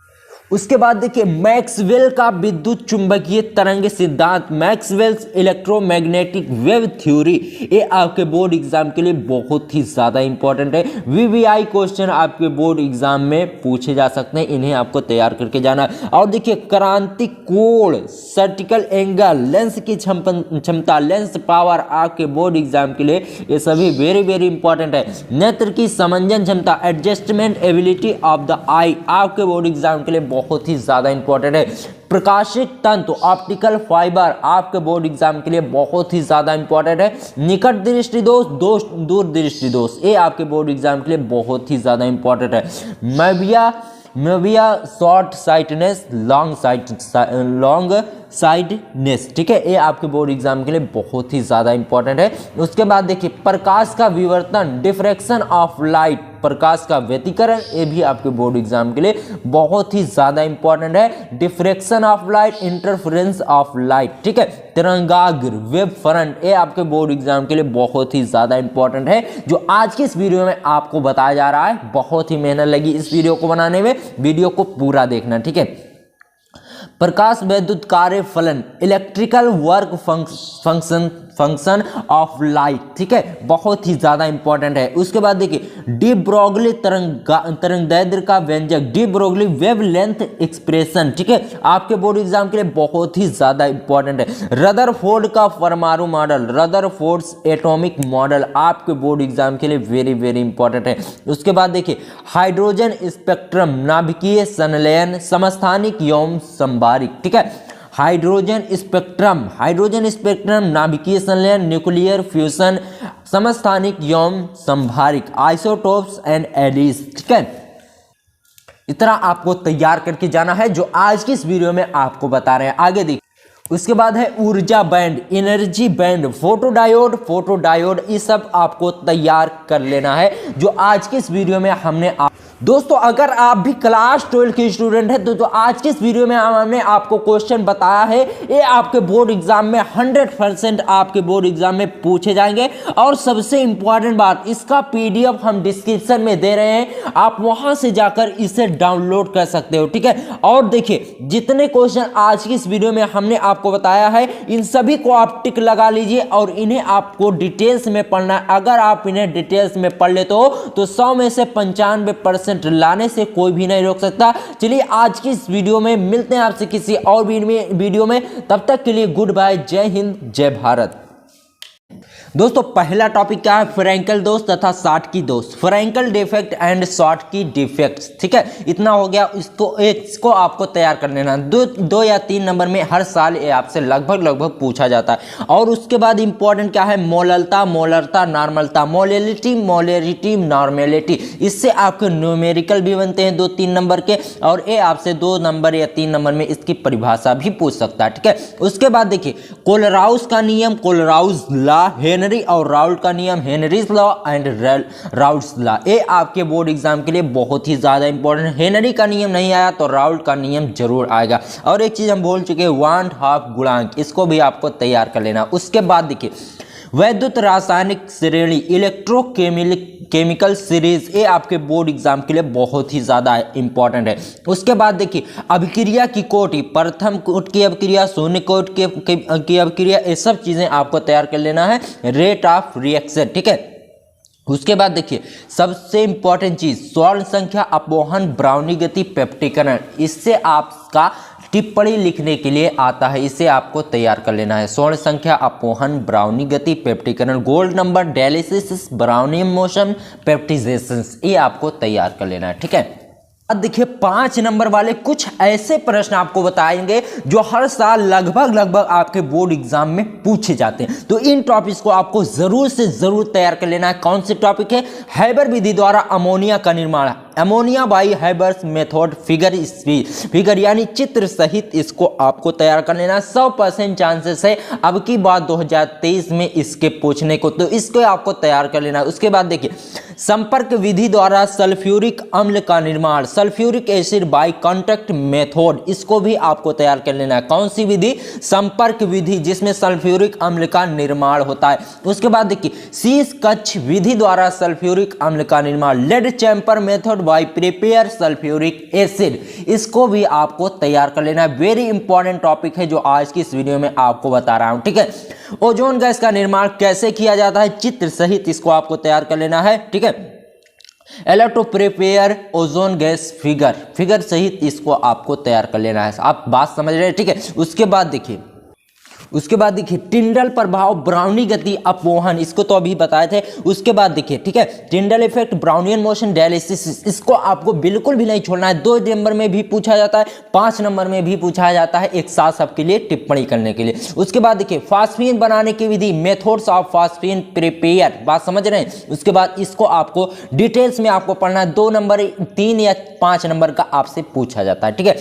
उसके बाद देखिए मैक्सवेल का विद्युत चुंबकीय तरंग सिद्धांत, मैक्सवेल्स इलेक्ट्रोमैग्नेटिक वेव थ्योरी, ये आपके बोर्ड एग्जाम के लिए बहुत ही ज़्यादा इंपॉर्टेंट है। वीवीआई क्वेश्चन आपके बोर्ड एग्जाम में पूछे जा सकते हैं, इन्हें आपको तैयार करके जाना। और देखिए क्रांतिक कोण, सर्टिकल एंगल, लेंस की क्षमता, लेंस पावर, आपके बोर्ड एग्जाम के लिए ये सभी वेरी वेरी इंपॉर्टेंट है। नेत्र की समंजन क्षमता, एडजस्टमेंट एबिलिटी ऑफ द आई, आपके बोर्ड एग्जाम के लिए बहुत ही ज्यादा इंपॉर्टेंट है। प्रकाशिक तंतु, ऑप्टिकल फाइबर, आपके बोर्ड एग्जाम के लिए बहुत ही ज्यादा इंपॉर्टेंट है। निकट दृष्टि दोष, दूर दृष्टि दोष, ये आपके बोर्ड एग्जाम के लिए बहुत ही ज्यादा इंपॉर्टेंट है। मेविया शॉर्ट साइटनेस, लॉन्ग साइडनेस, ठीक है, ये आपके बोर्ड एग्जाम के लिए बहुत ही ज्यादा इंपॉर्टेंट है। उसके बाद देखिए प्रकाश का विवर्तन, डिफ्रैक्शन ऑफ लाइट, प्रकाश का व्यतिकरण, ये भी आपके बोर्ड एग्जाम के लिए बहुत ही ज्यादा इंपॉर्टेंट है। Diffraction of light, interference of light, ठीक है। तरंगाग्र, वेव फ्रंट, ये आपके बोर्ड एग्जाम के लिए बहुत ही ज्यादा इंपॉर्टेंट है, जो आज की इस वीडियो में आपको बताया जा रहा है। बहुत ही मेहनत लगी इस वीडियो को बनाने में, वीडियो को पूरा देखना, ठीक है। प्रकाश विद्युत कार्य फलन, electrical work function of light, ठीक है, बहुत ही ज्यादा इंपॉर्टेंट है। उसके बाद देखिए डी ब्रोगली तरंगदैर्ध्य का व्यंजक, डी ब्रोगली वेवलेंथ एक्सप्रेशन, ठीक है, आपके बोर्ड एग्जाम के लिए बहुत ही ज्यादा इंपॉर्टेंट है। रदरफोर्ड का परमाणु मॉडल, रदरफोर्ड्स एटॉमिक मॉडल, आपके बोर्ड एग्जाम के लिए वेरी वेरी इंपॉर्टेंट है। उसके बाद देखिए हाइड्रोजन स्पेक्ट्रम, नाभिकीय संलयन, समस्थानिक यौन संभारिक, ठीक है। हाइड्रोजन स्पेक्ट्रम, नाभिकीय संलयन, न्यूक्लियर फ्यूजन, समस्थानिक यौन संभारिक, आइसोटोप्स एंड एलिस, ठीक है। इतना आपको तैयार करके जाना है, जो आज की इस वीडियो में आपको बता रहे हैं। आगे देखिए उसके बाद है ऊर्जा बैंड, एनर्जी बैंड, फोटोडायोड, ये सब आपको तैयार कर लेना है, जो आज की इस वीडियो में हमने दोस्तों अगर आप भी क्लास 12 के स्टूडेंट हैं तो आज के इस वीडियो में हमने आपको क्वेश्चन बताया है, ये आपके बोर्ड एग्जाम में 100% आपके बोर्ड एग्जाम में पूछे जाएंगे। और सबसे इंपॉर्टेंट बात, इसका पीडीएफ हम डिस्क्रिप्शन में दे रहे हैं, आप वहां से जाकर इसे डाउनलोड कर सकते हो, ठीक है। और देखिए जितने क्वेश्चन आज की इस वीडियो में हमने आपको बताया है, इन सभी को आप टिक लगा लीजिए और इन्हें आपको डिटेल्स में पढ़ना है। अगर आप इन्हें डिटेल्स में पढ़ लेते हो तो 100 में से 95% लाने से कोई भी नहीं रोक सकता। चलिए आज की इस वीडियो में मिलते हैं आपसे किसी और वीडियो में, तब तक के लिए गुड बाय, जय हिंद, जय भारत। दोस्तों पहला टॉपिक क्या है, फ्रैंकल दोष तथा शॉर्टकी दोष, Frenkel defect and Schottky defects, ठीक है, इतना हो गया। इसको आपको तैयार कर लेना, दो या 3 नंबर में हर साल ये आपसे लगभग पूछा जाता है। और उसके बाद इंपॉर्टेंट क्या है, मोलरता, नॉर्मलता, मोलरिटी, नॉर्मेलिटी, इससे आपके न्यूमेरिकल भी बनते हैं 2-3 नंबर के, और ये आपसे 2 नंबर या 3 नंबर में इसकी परिभाषा भी पूछ सकता है, ठीक है। उसके बाद देखिए कोलराउस का नियम, कोलराउस लॉ, हेनरी और राउल्ट का नियम, Henry's law and Raoult's law, ये आपके बोर्ड एग्जाम के लिए बहुत ही ज्यादा इंपॉर्टेंट। हेनरी का नियम नहीं आया तो राउल्ट का नियम जरूर आएगा। और एक चीज हम बोल चुके हैं, वांट हाफ गुणांक, इसको भी आपको तैयार कर लेना। उसके बाद देखिए वैद्युत रासायनिक श्रेणी, इलेक्ट्रोकेमिकल सीरीज, ये आपके बोर्ड एग्जाम के लिए बहुत ही ज्यादा इंपॉर्टेंट है। उसके बाद देखिए अभिक्रिया की कोटि, प्रथम कोट की अभिक्रिया, शून्य कोट की अभिक्रिया, ये सब चीजें आपको तैयार कर लेना है। रेट ऑफ रिएक्शन, ठीक है। उसके बाद देखिए सबसे इंपॉर्टेंट चीज, स्वर्ण संख्या, अपवहन, ब्राउनी गति, पेप्टिकरण, इससे आपका टिप्पणी लिखने के लिए आता है, इसे आपको तैयार कर लेना है। स्वर्ण संख्या, अपवहन, ब्राउनी गति, पेप्टिकरण, गोल्ड नंबर, डायलिसिस, ब्राउनियम मोशन, पेप्टिजेशन, ये आपको तैयार कर लेना है, ठीक है। अब देखिए 5 नंबर वाले कुछ ऐसे प्रश्न आपको बताएंगे जो हर साल लगभग आपके बोर्ड एग्जाम में पूछे जाते हैं, तो इन टॉपिक्स को आपको जरूर से जरूर तैयार कर लेना है। कौन से टॉपिक है, हैबर विधि द्वारा अमोनिया का निर्माण, ammonia by Haber's method figure यानी चित्र सहित इसको आपको तैयार कर लेना। 100% चांसेस है अब की बात 2023 में इसके पूछने को, तो इसको आपको तैयार कर लेना। उसके बाद देखिए संपर्क विधि द्वारा सल्फ्यूरिक अम्ल का निर्माण, sulphuric acid by contact method, इसको भी आपको तैयार कर लेना है। कौन सी विधि? संपर्क विधि, जिसमें सल्फ्यूरिक अम्ल का निर्माण होता है। उसके बाद देखिए शीश कक्ष विधि द्वारा सल्फ्यूरिक अम्ल का निर्माण, lead chamber method by prepare sulphuric acid, इसको भी आपको तैयार कर लेना है। वेरी इंपॉर्टेंट टॉपिक है जो आज की इस वीडियो में आपको बता रहा हूं, ठीक है। ओजोन गैस का निर्माण कैसे किया जाता है, चित्र सहित इसको आपको तैयार कर लेना है, ठीक है। एलो to prepare ozone gas figure सहित इसको आपको तैयार कर लेना है। आप बात समझ रहे हैं, ठीक है। उसके बाद देखिए टिंडल प्रभाव, ब्राउनी गति अपवहन, इसको तो अभी बताए थे। उसके बाद देखिए, ठीक है, Tyndall effect, Brownian motion, dialysis, इसको आपको बिल्कुल भी नहीं छोड़ना है। 2 नंबर में भी पूछा जाता है, 5 नंबर में भी पूछा जाता है, एक साथ सबके लिए टिप्पणी करने के लिए। उसके बाद देखिए फास्फीन बनाने की विधि, मेथड्स ऑफ फास्फीन प्रिपेयर, बात समझ रहे हैं। उसके बाद इसको आपको डिटेल्स में आपको पढ़ना है। 2 नंबर, 3 या 5 नंबर का आपसे पूछा जाता है, ठीक है।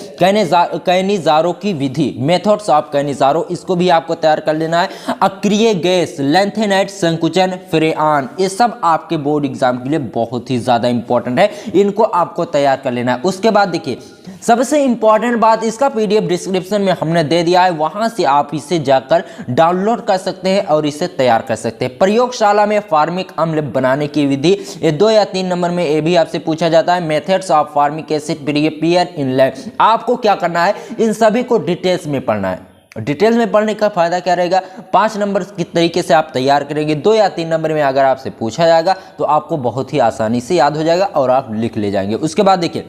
कैनिजारो की विधि, मेथड्स ऑफ कैनिजारो, इसको भी आपको तैयार कर लेना है। अक्रिय गैस, लैंथेनाइट, संकुचन, फ्रेआन, ये सब आपके बोर्ड एग्जाम के लिए बहुत ही ज्यादा इंपॉर्टेंट है, इनको आपको तैयार कर लेना है। उसके बाद देखिए सबसे इंपॉर्टेंट बात, इसका पीडीएफ डिस्क्रिप्शन में हमने दे दिया है, वहां से आप इसे जाकर डाउनलोड कर सकते हैं और इसे तैयार कर सकते हैं। प्रयोगशाला में फार्मिक अम्ल बनाने की विधि, ये 2 या 3 नंबर में ये भी आपसे पूछा जाता है। Methods of formic acid prepare in lab, आपको क्या करना है, इन सभी को डिटेल्स में पढ़ना है। डिटेल में पढ़ने का फायदा क्या रहेगा, 5 नंबर किस तरीके से आप तैयार करेंगे, 2 या 3 नंबर में अगर आपसे पूछा जाएगा तो आपको बहुत ही आसानी से याद हो जाएगा और आप लिख ले जाएंगे। उसके बाद देखिए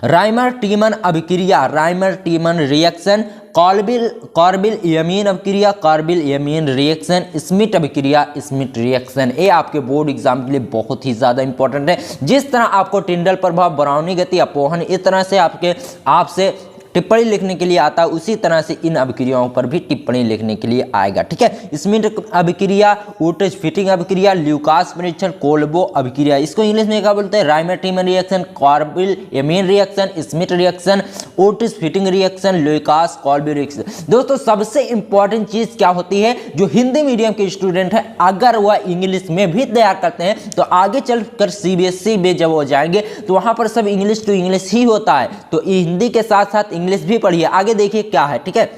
राइमर टीमन अभिक्रिया, Rymer Tiemann reaction, carbyl Yamin अभिक्रिया, कार्बिल यमीन रिएक्शन, स्मिथ अभिक्रिया, स्मिथ रिएक्शन, ये आपके बोर्ड एग्जाम के लिए बहुत ही ज्यादा इंपॉर्टेंट है। जिस तरह आपको टिंडल प्रभाव, ब्राउनी गति, अपवहन, इस तरह से आपसे टिप्पणी लिखने के लिए आता है, उसी तरह से इन अभिक्रियाओं पर भी टिप्पणी लिखने के लिए आएगा, ठीक है। स्मिथ अभिक्रिया, ओटिस फिटिंग अभिक्रिया, ल्यूकास परीक्षण, कोल्बो अभिक्रिया, इसको इंग्लिश में क्या बोलते हैं, Reimer Tiemann reaction, carbylamine reaction, Smith reaction, Wurtz Fittig reaction, Lucas Kolbe reaction. दोस्तों सबसे इंपॉर्टेंट चीज क्या होती है, जो हिंदी मीडियम के स्टूडेंट है अगर वह इंग्लिश में भी तैयार करते हैं तो आगे चलकर सीबीएसई में जब वो जाएंगे तो वहां पर सब इंग्लिश टू इंग्लिश ही होता है, तो हिंदी के साथ साथ इंग्लिश भी पढ़िए। आगे देखिए क्या है, ठीक है।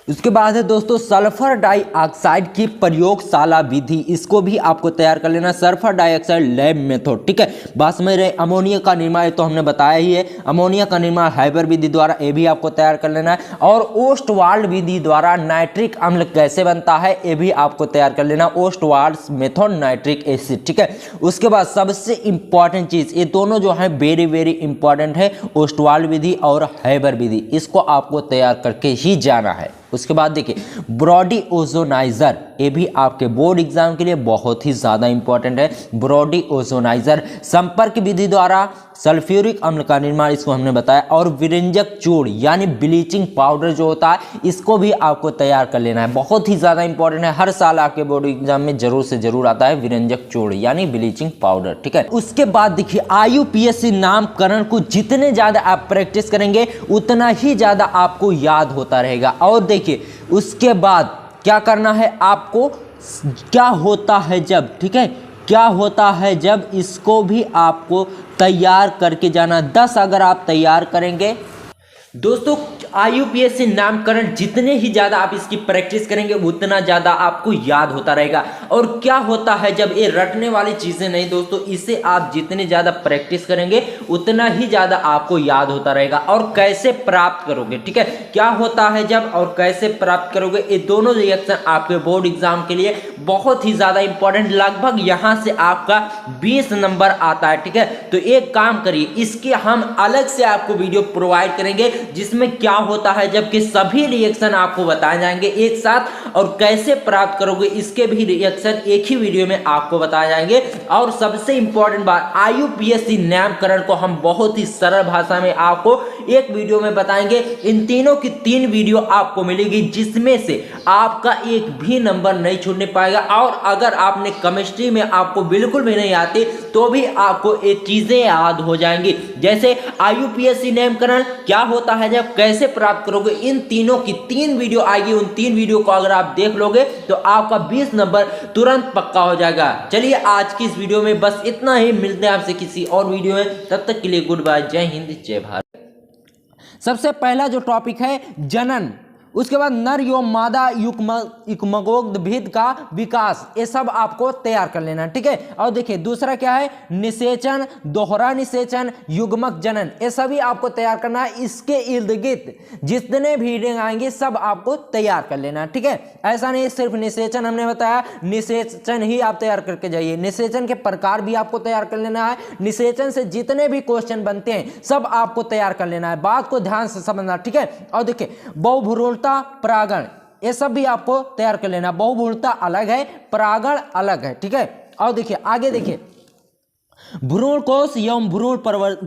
उसके बाद है दोस्तों सल्फर डाइऑक्साइड की प्रयोगशाला विधि, इसको भी आपको तैयार कर लेना, सल्फर डाइऑक्साइड लैब मेथड, ठीक है। बात समझ रहे। अमोनिया का निर्माण तो हमने बताया ही है, अमोनिया का निर्माण हैबर विधि द्वारा, ये भी आपको तैयार कर लेना है। और ओस्टवाल्ड विधि द्वारा नाइट्रिक अम्ल कैसे बनता है, ये भी आपको तैयार कर लेना, ओस्टवाल्ड मेथड नाइट्रिक एसिड, ठीक है। उसके बाद सबसे इंपॉर्टेंट चीज, ये दोनों जो है वेरी वेरी इंपॉर्टेंट है, ओस्टवाल्ड विधि और हैबर विधि, इसको आपको तैयार करके ही जाना है। उसके बाद देखिए ब्रॉडी ओजोनाइजर, ये भी आपके बोर्ड एग्जाम के लिए बहुत ही ज्यादा इंपॉर्टेंट है। ब्रॉडी ओजोनाइजर, संपर्क विधि द्वारा सल्फ्यूरिक अम्ल का निर्माण, इसको हमने बताया। और विरंजक चूर्ण यानी ब्लीचिंग पाउडर जो होता है, इसको भी आपको तैयार कर लेना है, बहुत ही ज्यादा इंपॉर्टेंट है, हर साल आपके बोर्ड एग्जाम में जरूर से जरूर आता है विरंजक चूर्ण यानी ब्लीचिंग पाउडर, ठीक है। उसके बाद देखिए आईयूपीएससी नामकरण को जितने ज्यादा आप प्रैक्टिस करेंगे उतना ही ज्यादा आपको याद होता रहेगा। और देखिए उसके बाद क्या करना है आपको, क्या होता है जब, ठीक है, क्या होता है जब, इसको भी आपको तैयार करके जाना। 10 अगर आप तैयार करेंगे दोस्तों, आईयूपीएससी नामकरण जितने ही ज्यादा आप इसकी प्रैक्टिस करेंगे उतना ज्यादा आपको याद होता रहेगा। और क्या होता है जब, ये रटने वाली चीजें नहीं दोस्तों, इसे आप जितने ज्यादा प्रैक्टिस करेंगे उतना ही ज्यादा आपको याद होता रहेगा। और कैसे प्राप्त करोगे, ठीक है, क्या होता है जब और कैसे प्राप्त करोगे, ये दोनों रिएक्शन आपके बोर्ड एग्जाम के लिए बहुत ही ज्यादा इंपॉर्टेंट, लगभग यहां से आपका 20 नंबर आता है, ठीक है। तो एक काम करिए, इसके हम अलग से आपको वीडियो प्रोवाइड करेंगे जिसमें क्या होता है जबकि सभी रिएक्शन आपको बताए जाएंगे एक साथ, और कैसे प्राप्त करोगे इसके भी रिएक्शन एक ही वीडियो में आपको बताए जाएंगे। और सबसे इंपॉर्टेंट बात, आईयूपीएससी नामकरण को हम बहुत ही सरल भाषा में आपको एक वीडियो में बताएंगे। इन तीनों की 3 वीडियो आपको मिलेगी जिसमें से आपका एक भी नंबर नहीं छूटने पाएगा। और अगर आपने केमिस्ट्री में आपको बिल्कुल भी नहीं आती तो भी आपको ये चीजें याद हो जाएंगी। जैसे IUPAC नामकरण क्या होता है, जब कैसे प्राप्त करोगे, इन तीनों की 3 वीडियो आएगी। उन 3 वीडियो को अगर आप देख लोगे तो आपका 20 नंबर तुरंत पक्का हो जाएगा। चलिए आज की इस वीडियो में बस इतना ही, मिलते हैं आपसे किसी और वीडियो में, तब तक के लिए गुड बाय, जय हिंद जय भारत। सबसे पहला जो टॉपिक है जनन, उसके बाद नर एवं मादा युग्मकोद्भिद भेद का विकास, ये सब आपको तैयार कर लेना, ठीक है। और देखिए दूसरा क्या है, निषेचन, दोहरा निषेचन, युग्मक जनन, ये सभी आपको तैयार करना है। इसके इर्द गिर्द जितने भी रीडिंग आएंगे सब आपको तैयार कर लेना, ठीक है। ऐसा नहीं सिर्फ निषेचन हमने बताया, निषेचन ही आप तैयार करके जाइए। निषेचन के प्रकार भी आपको तैयार कर लेना है। निषेचन से जितने भी क्वेश्चन बनते हैं सब आपको तैयार कर लेना है। बात को ध्यान से समझना, ठीक है। और देखिए बहुभ्रूणता, परागण, ये सब भी आपको तैयार कर लेना। बहुभ्रूणता अलग है, परागण अलग है, ठीक है। और देखिए आगे देखिए, भ्रूण कोश एवं भ्रूण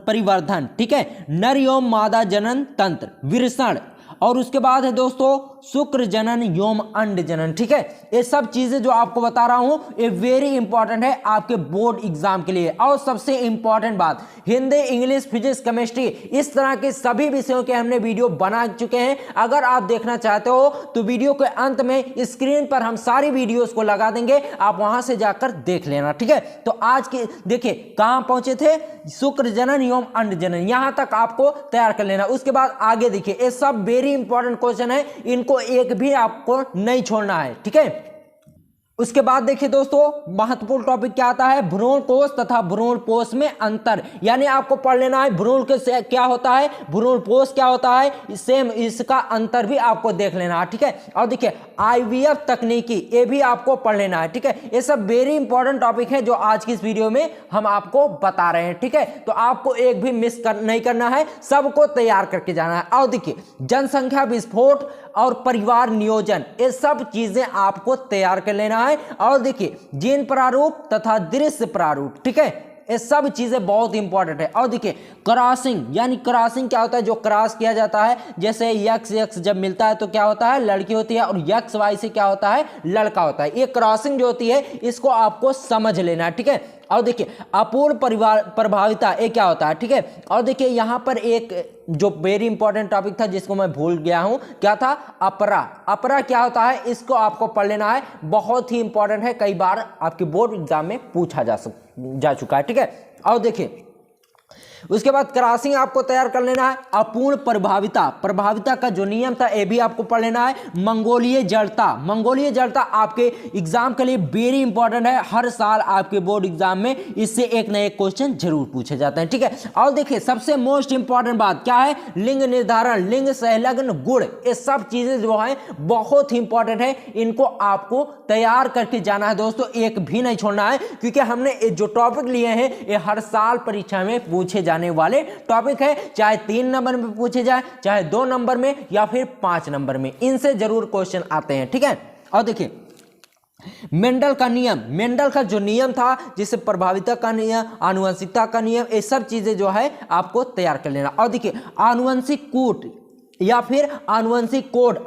परिवर्धन, ठीक है, नर एवं मादा जनन तंत्र, विरसण, और उसके बाद है दोस्तों शुक्र जनन एवं अंड जनन, ठीक है। ये सब चीजें जो आपको बता रहा हूं ये वेरी इंपॉर्टेंट है आपके बोर्ड एग्जाम के लिए। और सबसे इंपॉर्टेंट बात, हिंदी, इंग्लिश, फिजिक्स, केमिस्ट्री, इस तरह के सभी विषयों के हमने वीडियो बना चुके हैं। अगर आप देखना चाहते हो तो वीडियो के अंत में स्क्रीन पर हम सारी वीडियोस को लगा देंगे, आप वहां से जाकर देख लेना, ठीक है। तो आज के देखिए कहां पहुंचे थे, शुक्र जनन एवं अंड जनन, यहां तक आपको तैयार कर लेना। उसके बाद आगे देखिए ये सब वेरी इंपॉर्टेंट क्वेश्चन है, इनको एक भी आपको नहीं छोड़ना है, ठीक है। उसके बाद देखिए दोस्तों महत्वपूर्ण टॉपिक क्या आता है, भ्रूण कोश तथा भ्रूण पोष में अंतर, यानी आपको पढ़ लेना है भ्रूण के क्या होता है, भ्रूण पोष क्या होता है, सेम इसका अंतर भी आपको देख लेना है, ठीक है। और देखिए IVF तकनीकी, ये भी आपको पढ़ लेना है, ठीक है। ये सब वेरी इंपॉर्टेंट टॉपिक है जो आज की इस वीडियो में हम आपको बता रहे हैं, ठीक है। तो आपको एक भी मिस नहीं करना है, सबको तैयार करके जाना है। और देखिए जनसंख्या विस्फोट और परिवार नियोजन, ये सब चीजें आपको तैयार कर लेना है। और देखिए जीन प्रारूप तथा दृश्य प्रारूप, ठीक है, ये सब चीजें बहुत इंपॉर्टेंट है। और देखिए क्रॉसिंग, यानी क्रॉसिंग क्या होता है, जो क्रॉस किया जाता है, जैसे x जब मिलता है तो क्या होता है, लड़की होती है, और XY से क्या होता है, लड़का होता है। ये क्रॉसिंग जो होती है इसको आपको समझ लेना है, ठीक है। और देखिए अपूर्ण परिवार प्रभाविता, ये क्या होता है, ठीक है। और देखिए यहां पर एक जो वेरी इंपॉर्टेंट टॉपिक था जिसको मैं भूल गया हूं, क्या था, अपरा। अपरा क्या होता है, इसको आपको पढ़ लेना है, बहुत ही इंपॉर्टेंट है, कई बार आपके बोर्ड एग्जाम में पूछा जा चुका है, ठीक है। और देखिए उसके बाद क्रॉसिंग आपको तैयार कर लेना है। अपूर्ण प्रभाविता का जो नियम था ये भी आपको पढ़ लेना है। मंगोलीय जड़ता आपके एग्जाम के लिए वेरी इंपॉर्टेंट है, हर साल आपके बोर्ड एग्जाम में इससे एक न एक क्वेश्चन जरूर पूछे जाते हैं, ठीक है। और देखिए सबसे मोस्ट इंपॉर्टेंट बात क्या है, लिंग निर्धारण, लिंग संलग्न गुण, ये सब चीजें जो है बहुत ही इंपॉर्टेंट है, इनको आपको तैयार करके जाना है दोस्तों, एक भी नहीं छोड़ना है, क्योंकि हमने जो टॉपिक लिए हैं ये हर साल परीक्षा में पूछे जाने वाले टॉपिक है, चाहे 3 नंबर में पूछे जाए, चाहे 2 नंबर में या फिर 5 नंबर में, इनसे जरूर क्वेश्चन आते हैं, ठीक है। और देखिए मेंडल का जो नियम था, जिससे प्रभाविता का नियम, आनुवंशिकता का नियम, ये सब चीजें जो है आपको तैयार कर लेना। और देखिए आनुवंशिक कूट या फिर आनुवंशिक कोड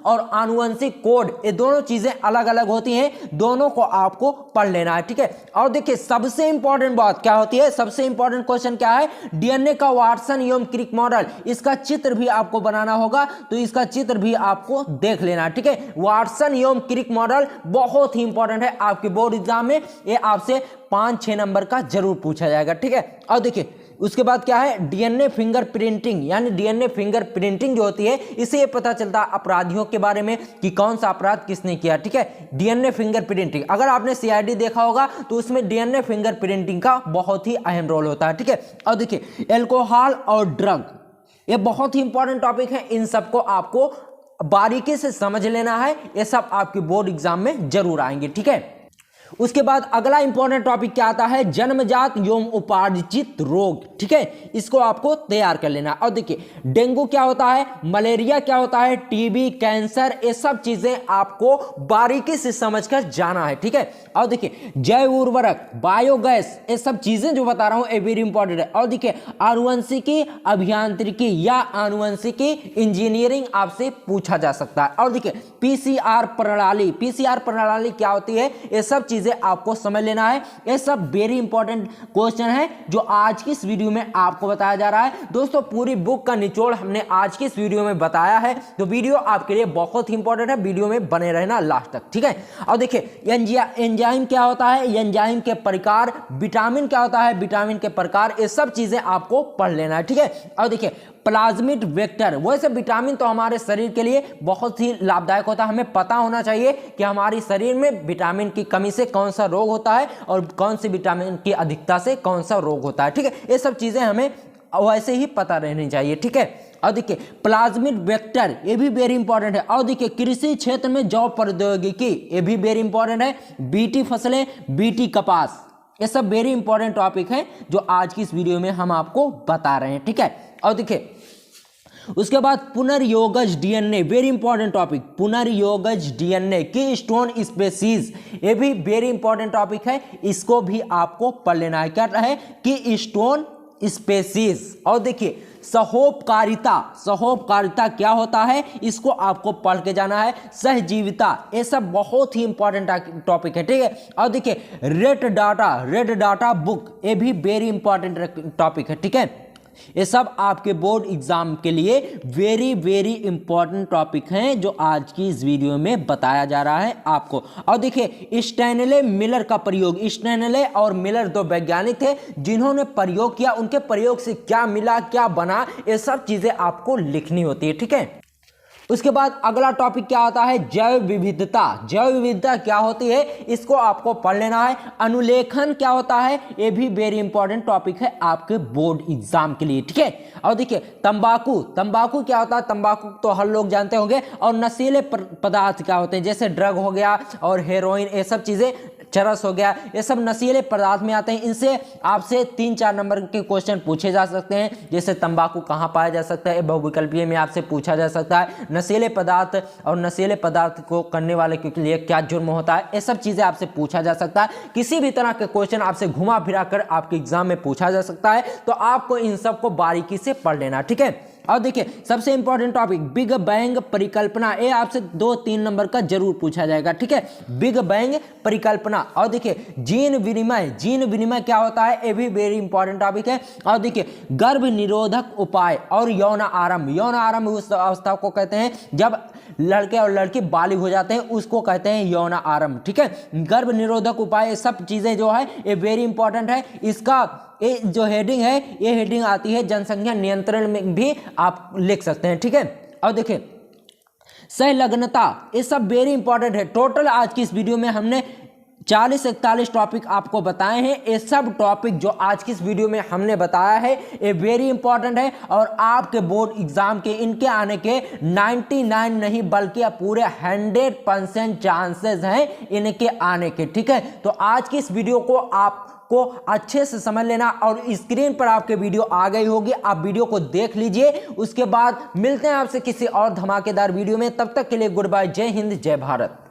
और आनुवंशिक कोड, ये दोनों चीजें अलग अलग होती हैं, दोनों को आपको पढ़ लेना है, ठीक है। और देखिए सबसे इंपॉर्टेंट बात क्या होती है, सबसे इंपॉर्टेंट क्वेश्चन क्या है, DNA का वाटसन एवं क्रिक मॉडल, इसका चित्र भी आपको बनाना होगा, तो इसका चित्र भी आपको देख लेना है, ठीक है। वाटसन एवं क्रिक मॉडल बहुत ही इंपॉर्टेंट है आपके बोर्ड एग्जाम में, ये आपसे 5-6 नंबर का जरूर पूछा जाएगा, ठीक है। और देखिए उसके बाद क्या है, DNA फिंगरप्रिंटिंग, यानी DNA फिंगरप्रिंटिंग जो होती है, इससे ये पता चलता है अपराधियों के बारे में कि कौन सा अपराध किसने किया, ठीक है। DNA फिंगरप्रिंटिंग, अगर आपने CID देखा होगा तो उसमें DNA फिंगरप्रिंटिंग का बहुत ही अहम रोल होता है, ठीक है। और देखिए एल्कोहल और ड्रग, ये बहुत ही इंपॉर्टेंट टॉपिक है, इन सबको आपको बारीकी से समझ लेना है, ये सब आपके बोर्ड एग्जाम में जरूर आएंगे, ठीक है। उसके बाद अगला इंपॉर्टेंट टॉपिक क्या आता है, जन्मजात एवं उपार्जित रोग, ठीक है, इसको आपको तैयार कर लेना। और देखिए डेंगू क्या होता है, मलेरिया क्या होता है, टीबी, कैंसर, ये सब चीजें आपको बारीकी से समझकर जाना है, ठीक है। और देखिए जैव उर्वरक, बायोगैस, ये सब चीजें जो बता रहा हूं ये वेरी इंपॉर्टेंट है। और देखिए आनुवंशिकी अभियांत्रिकी या आनुवंशिकी इंजीनियरिंग आपसे पूछा जा सकता है। और देखिए PCR प्रणाली क्या होती है, ये सब चीजें आपको समझ लेना है। ये सब वेरी इंपॉर्टेंट क्वेश्चन है जो आज की इस वीडियो में आपको बताया जा रहा है। दोस्तों पूरी बुक का निचोड़ हमने आज की इस वीडियो में बताया है, तो वीडियो आपके लिए बहुत ही इंपॉर्टेंट है, वीडियो में बने रहना लास्ट तक, ठीक है। और देखिए एंजाइम क्या होता है, एंजाइम के प्रकार, विटामिन क्या होता है, विटामिन के प्रकार, ये सब चीजें आपको पढ़ लेना है, ठीक है। और देखिए प्लाज्मिड वेक्टर, वैसे विटामिन तो हमारे शरीर के लिए बहुत ही लाभदायक होता है, हमें पता होना चाहिए कि हमारे शरीर में विटामिन की कमी से कौन सा रोग होता है और कौन सी विटामिन की अधिकता से कौन सा रोग होता है, ठीक है। ये सब चीजें हमें वैसे ही पता रहनी चाहिए, ठीक है। और देखिए प्लाज्मिड वेक्टर ये भी वेरी इंपॉर्टेंट है। और देखिए कृषि क्षेत्र में जैव प्रौद्योगिकी, ये भी वेरी इंपॉर्टेंट है। बीटी फसलें, बीटी कपास, ये सब वेरी इंपॉर्टेंट टॉपिक है जो आज की इस वीडियो में हम आपको बता रहे हैं, ठीक है। और देखिए उसके बाद पुनर्योगज डीएनए, वेरी इंपॉर्टेंट टॉपिक, पुनर्योगज डीएनए की स्टोन स्पेसीज, ये भी वेरी इंपॉर्टेंट टॉपिक है, इसको भी आपको पढ़ लेना है। क्या है कि स्टोन स्पेसीज। और देखिए सहोपकारिता, सहोपकारिता क्या होता है, इसको आपको पढ़ के जाना है। सहजीविता, ये सब बहुत ही इंपॉर्टेंट टॉपिक है, ठीक है। और देखिए रेड डाटा बुक, ये भी वेरी इंपॉर्टेंट टॉपिक है, ठीक है। ये सब आपके बोर्ड एग्जाम के लिए वेरी वेरी इंपॉर्टेंट टॉपिक हैं जो आज की इस वीडियो में बताया जा रहा है आपको। और देखिए स्टैनले मिलर का प्रयोग, स्टैनले और मिलर दो वैज्ञानिक थे जिन्होंने प्रयोग किया, उनके प्रयोग से क्या मिला, क्या बना, ये सब चीजें आपको लिखनी होती है, ठीक है। उसके बाद अगला टॉपिक क्या होता है, जैव विविधता। जैव विविधता क्या होती है, इसको आपको पढ़ लेना है। अनुलेखन क्या होता है, ये भी वेरी इंपॉर्टेंट टॉपिक है आपके बोर्ड एग्जाम के लिए, ठीक है। और देखिए तंबाकू, तंबाकू क्या होता है, तंबाकू तो हर लोग जानते होंगे। और नशीले पदार्थ क्या होते हैं, जैसे ड्रग हो गया और हेरोइन, ये सब चीजें, चरस हो गया, ये सब नशीले पदार्थ में आते हैं। इनसे आपसे 3-4 नंबर के क्वेश्चन पूछे जा सकते हैं, जैसे तंबाकू कहाँ पाया जा सकता है, बहुविकल्पीय में आपसे पूछा जा सकता है। नशीले पदार्थ और नशीले पदार्थ को करने वाले के लिए क्या जुर्म होता है, ये सब चीजें आपसे पूछा जा सकता है। किसी भी तरह के क्वेश्चन आपसे घुमा फिरा कर आपके एग्जाम में पूछा जा सकता है, तो आपको इन सबको बारीकी से पढ़ लेना, ठीक है। और देखिए सबसे इंपॉर्टेंट टॉपिक बिग बैंग परिकल्पना, ये आपसे 2-3 नंबर का जरूर पूछा जाएगा, ठीक है। बिग बैंग परिकल्पना। और देखिए जीन विनिमय, जीन विनिमय क्या होता है, ये भी वेरी इंपॉर्टेंट टॉपिक है। और देखिए गर्भ निरोधक उपाय और यौन आरंभ, यौन आरंभ उस अवस्था को कहते हैं जब लड़के और लड़की बालिग हो जाते हैं, उसको कहते हैं यौन आरंभ, ठीक है। गर्भ निरोधक उपाय, ये सब चीजें जो है ये वेरी इंपॉर्टेंट है। इसका ये जो हेडिंग है, ये हेडिंग आती है जनसंख्या नियंत्रण में भी आप लिख सकते हैं, ठीक है। और देखिए संलग्नता, ये सब वेरी इंपॉर्टेंट है। टोटल आज की इस वीडियो में हमने 40-41 टॉपिक आपको बताए हैं। ये सब टॉपिक जो आज की इस वीडियो में हमने बताया है ये वेरी इंपॉर्टेंट है और आपके बोर्ड एग्जाम के इनके आने के 99 नहीं बल्कि पूरे 100% चांसेस हैं इनके आने के, ठीक है। तो आज की इस वीडियो को आपको अच्छे से समझ लेना और स्क्रीन पर आपके वीडियो आ गई होगी, आप वीडियो को देख लीजिए। उसके बाद मिलते हैं आपसे किसी और धमाकेदार वीडियो में, तब तक के लिए गुड बाय, जय हिंद, जय भारत।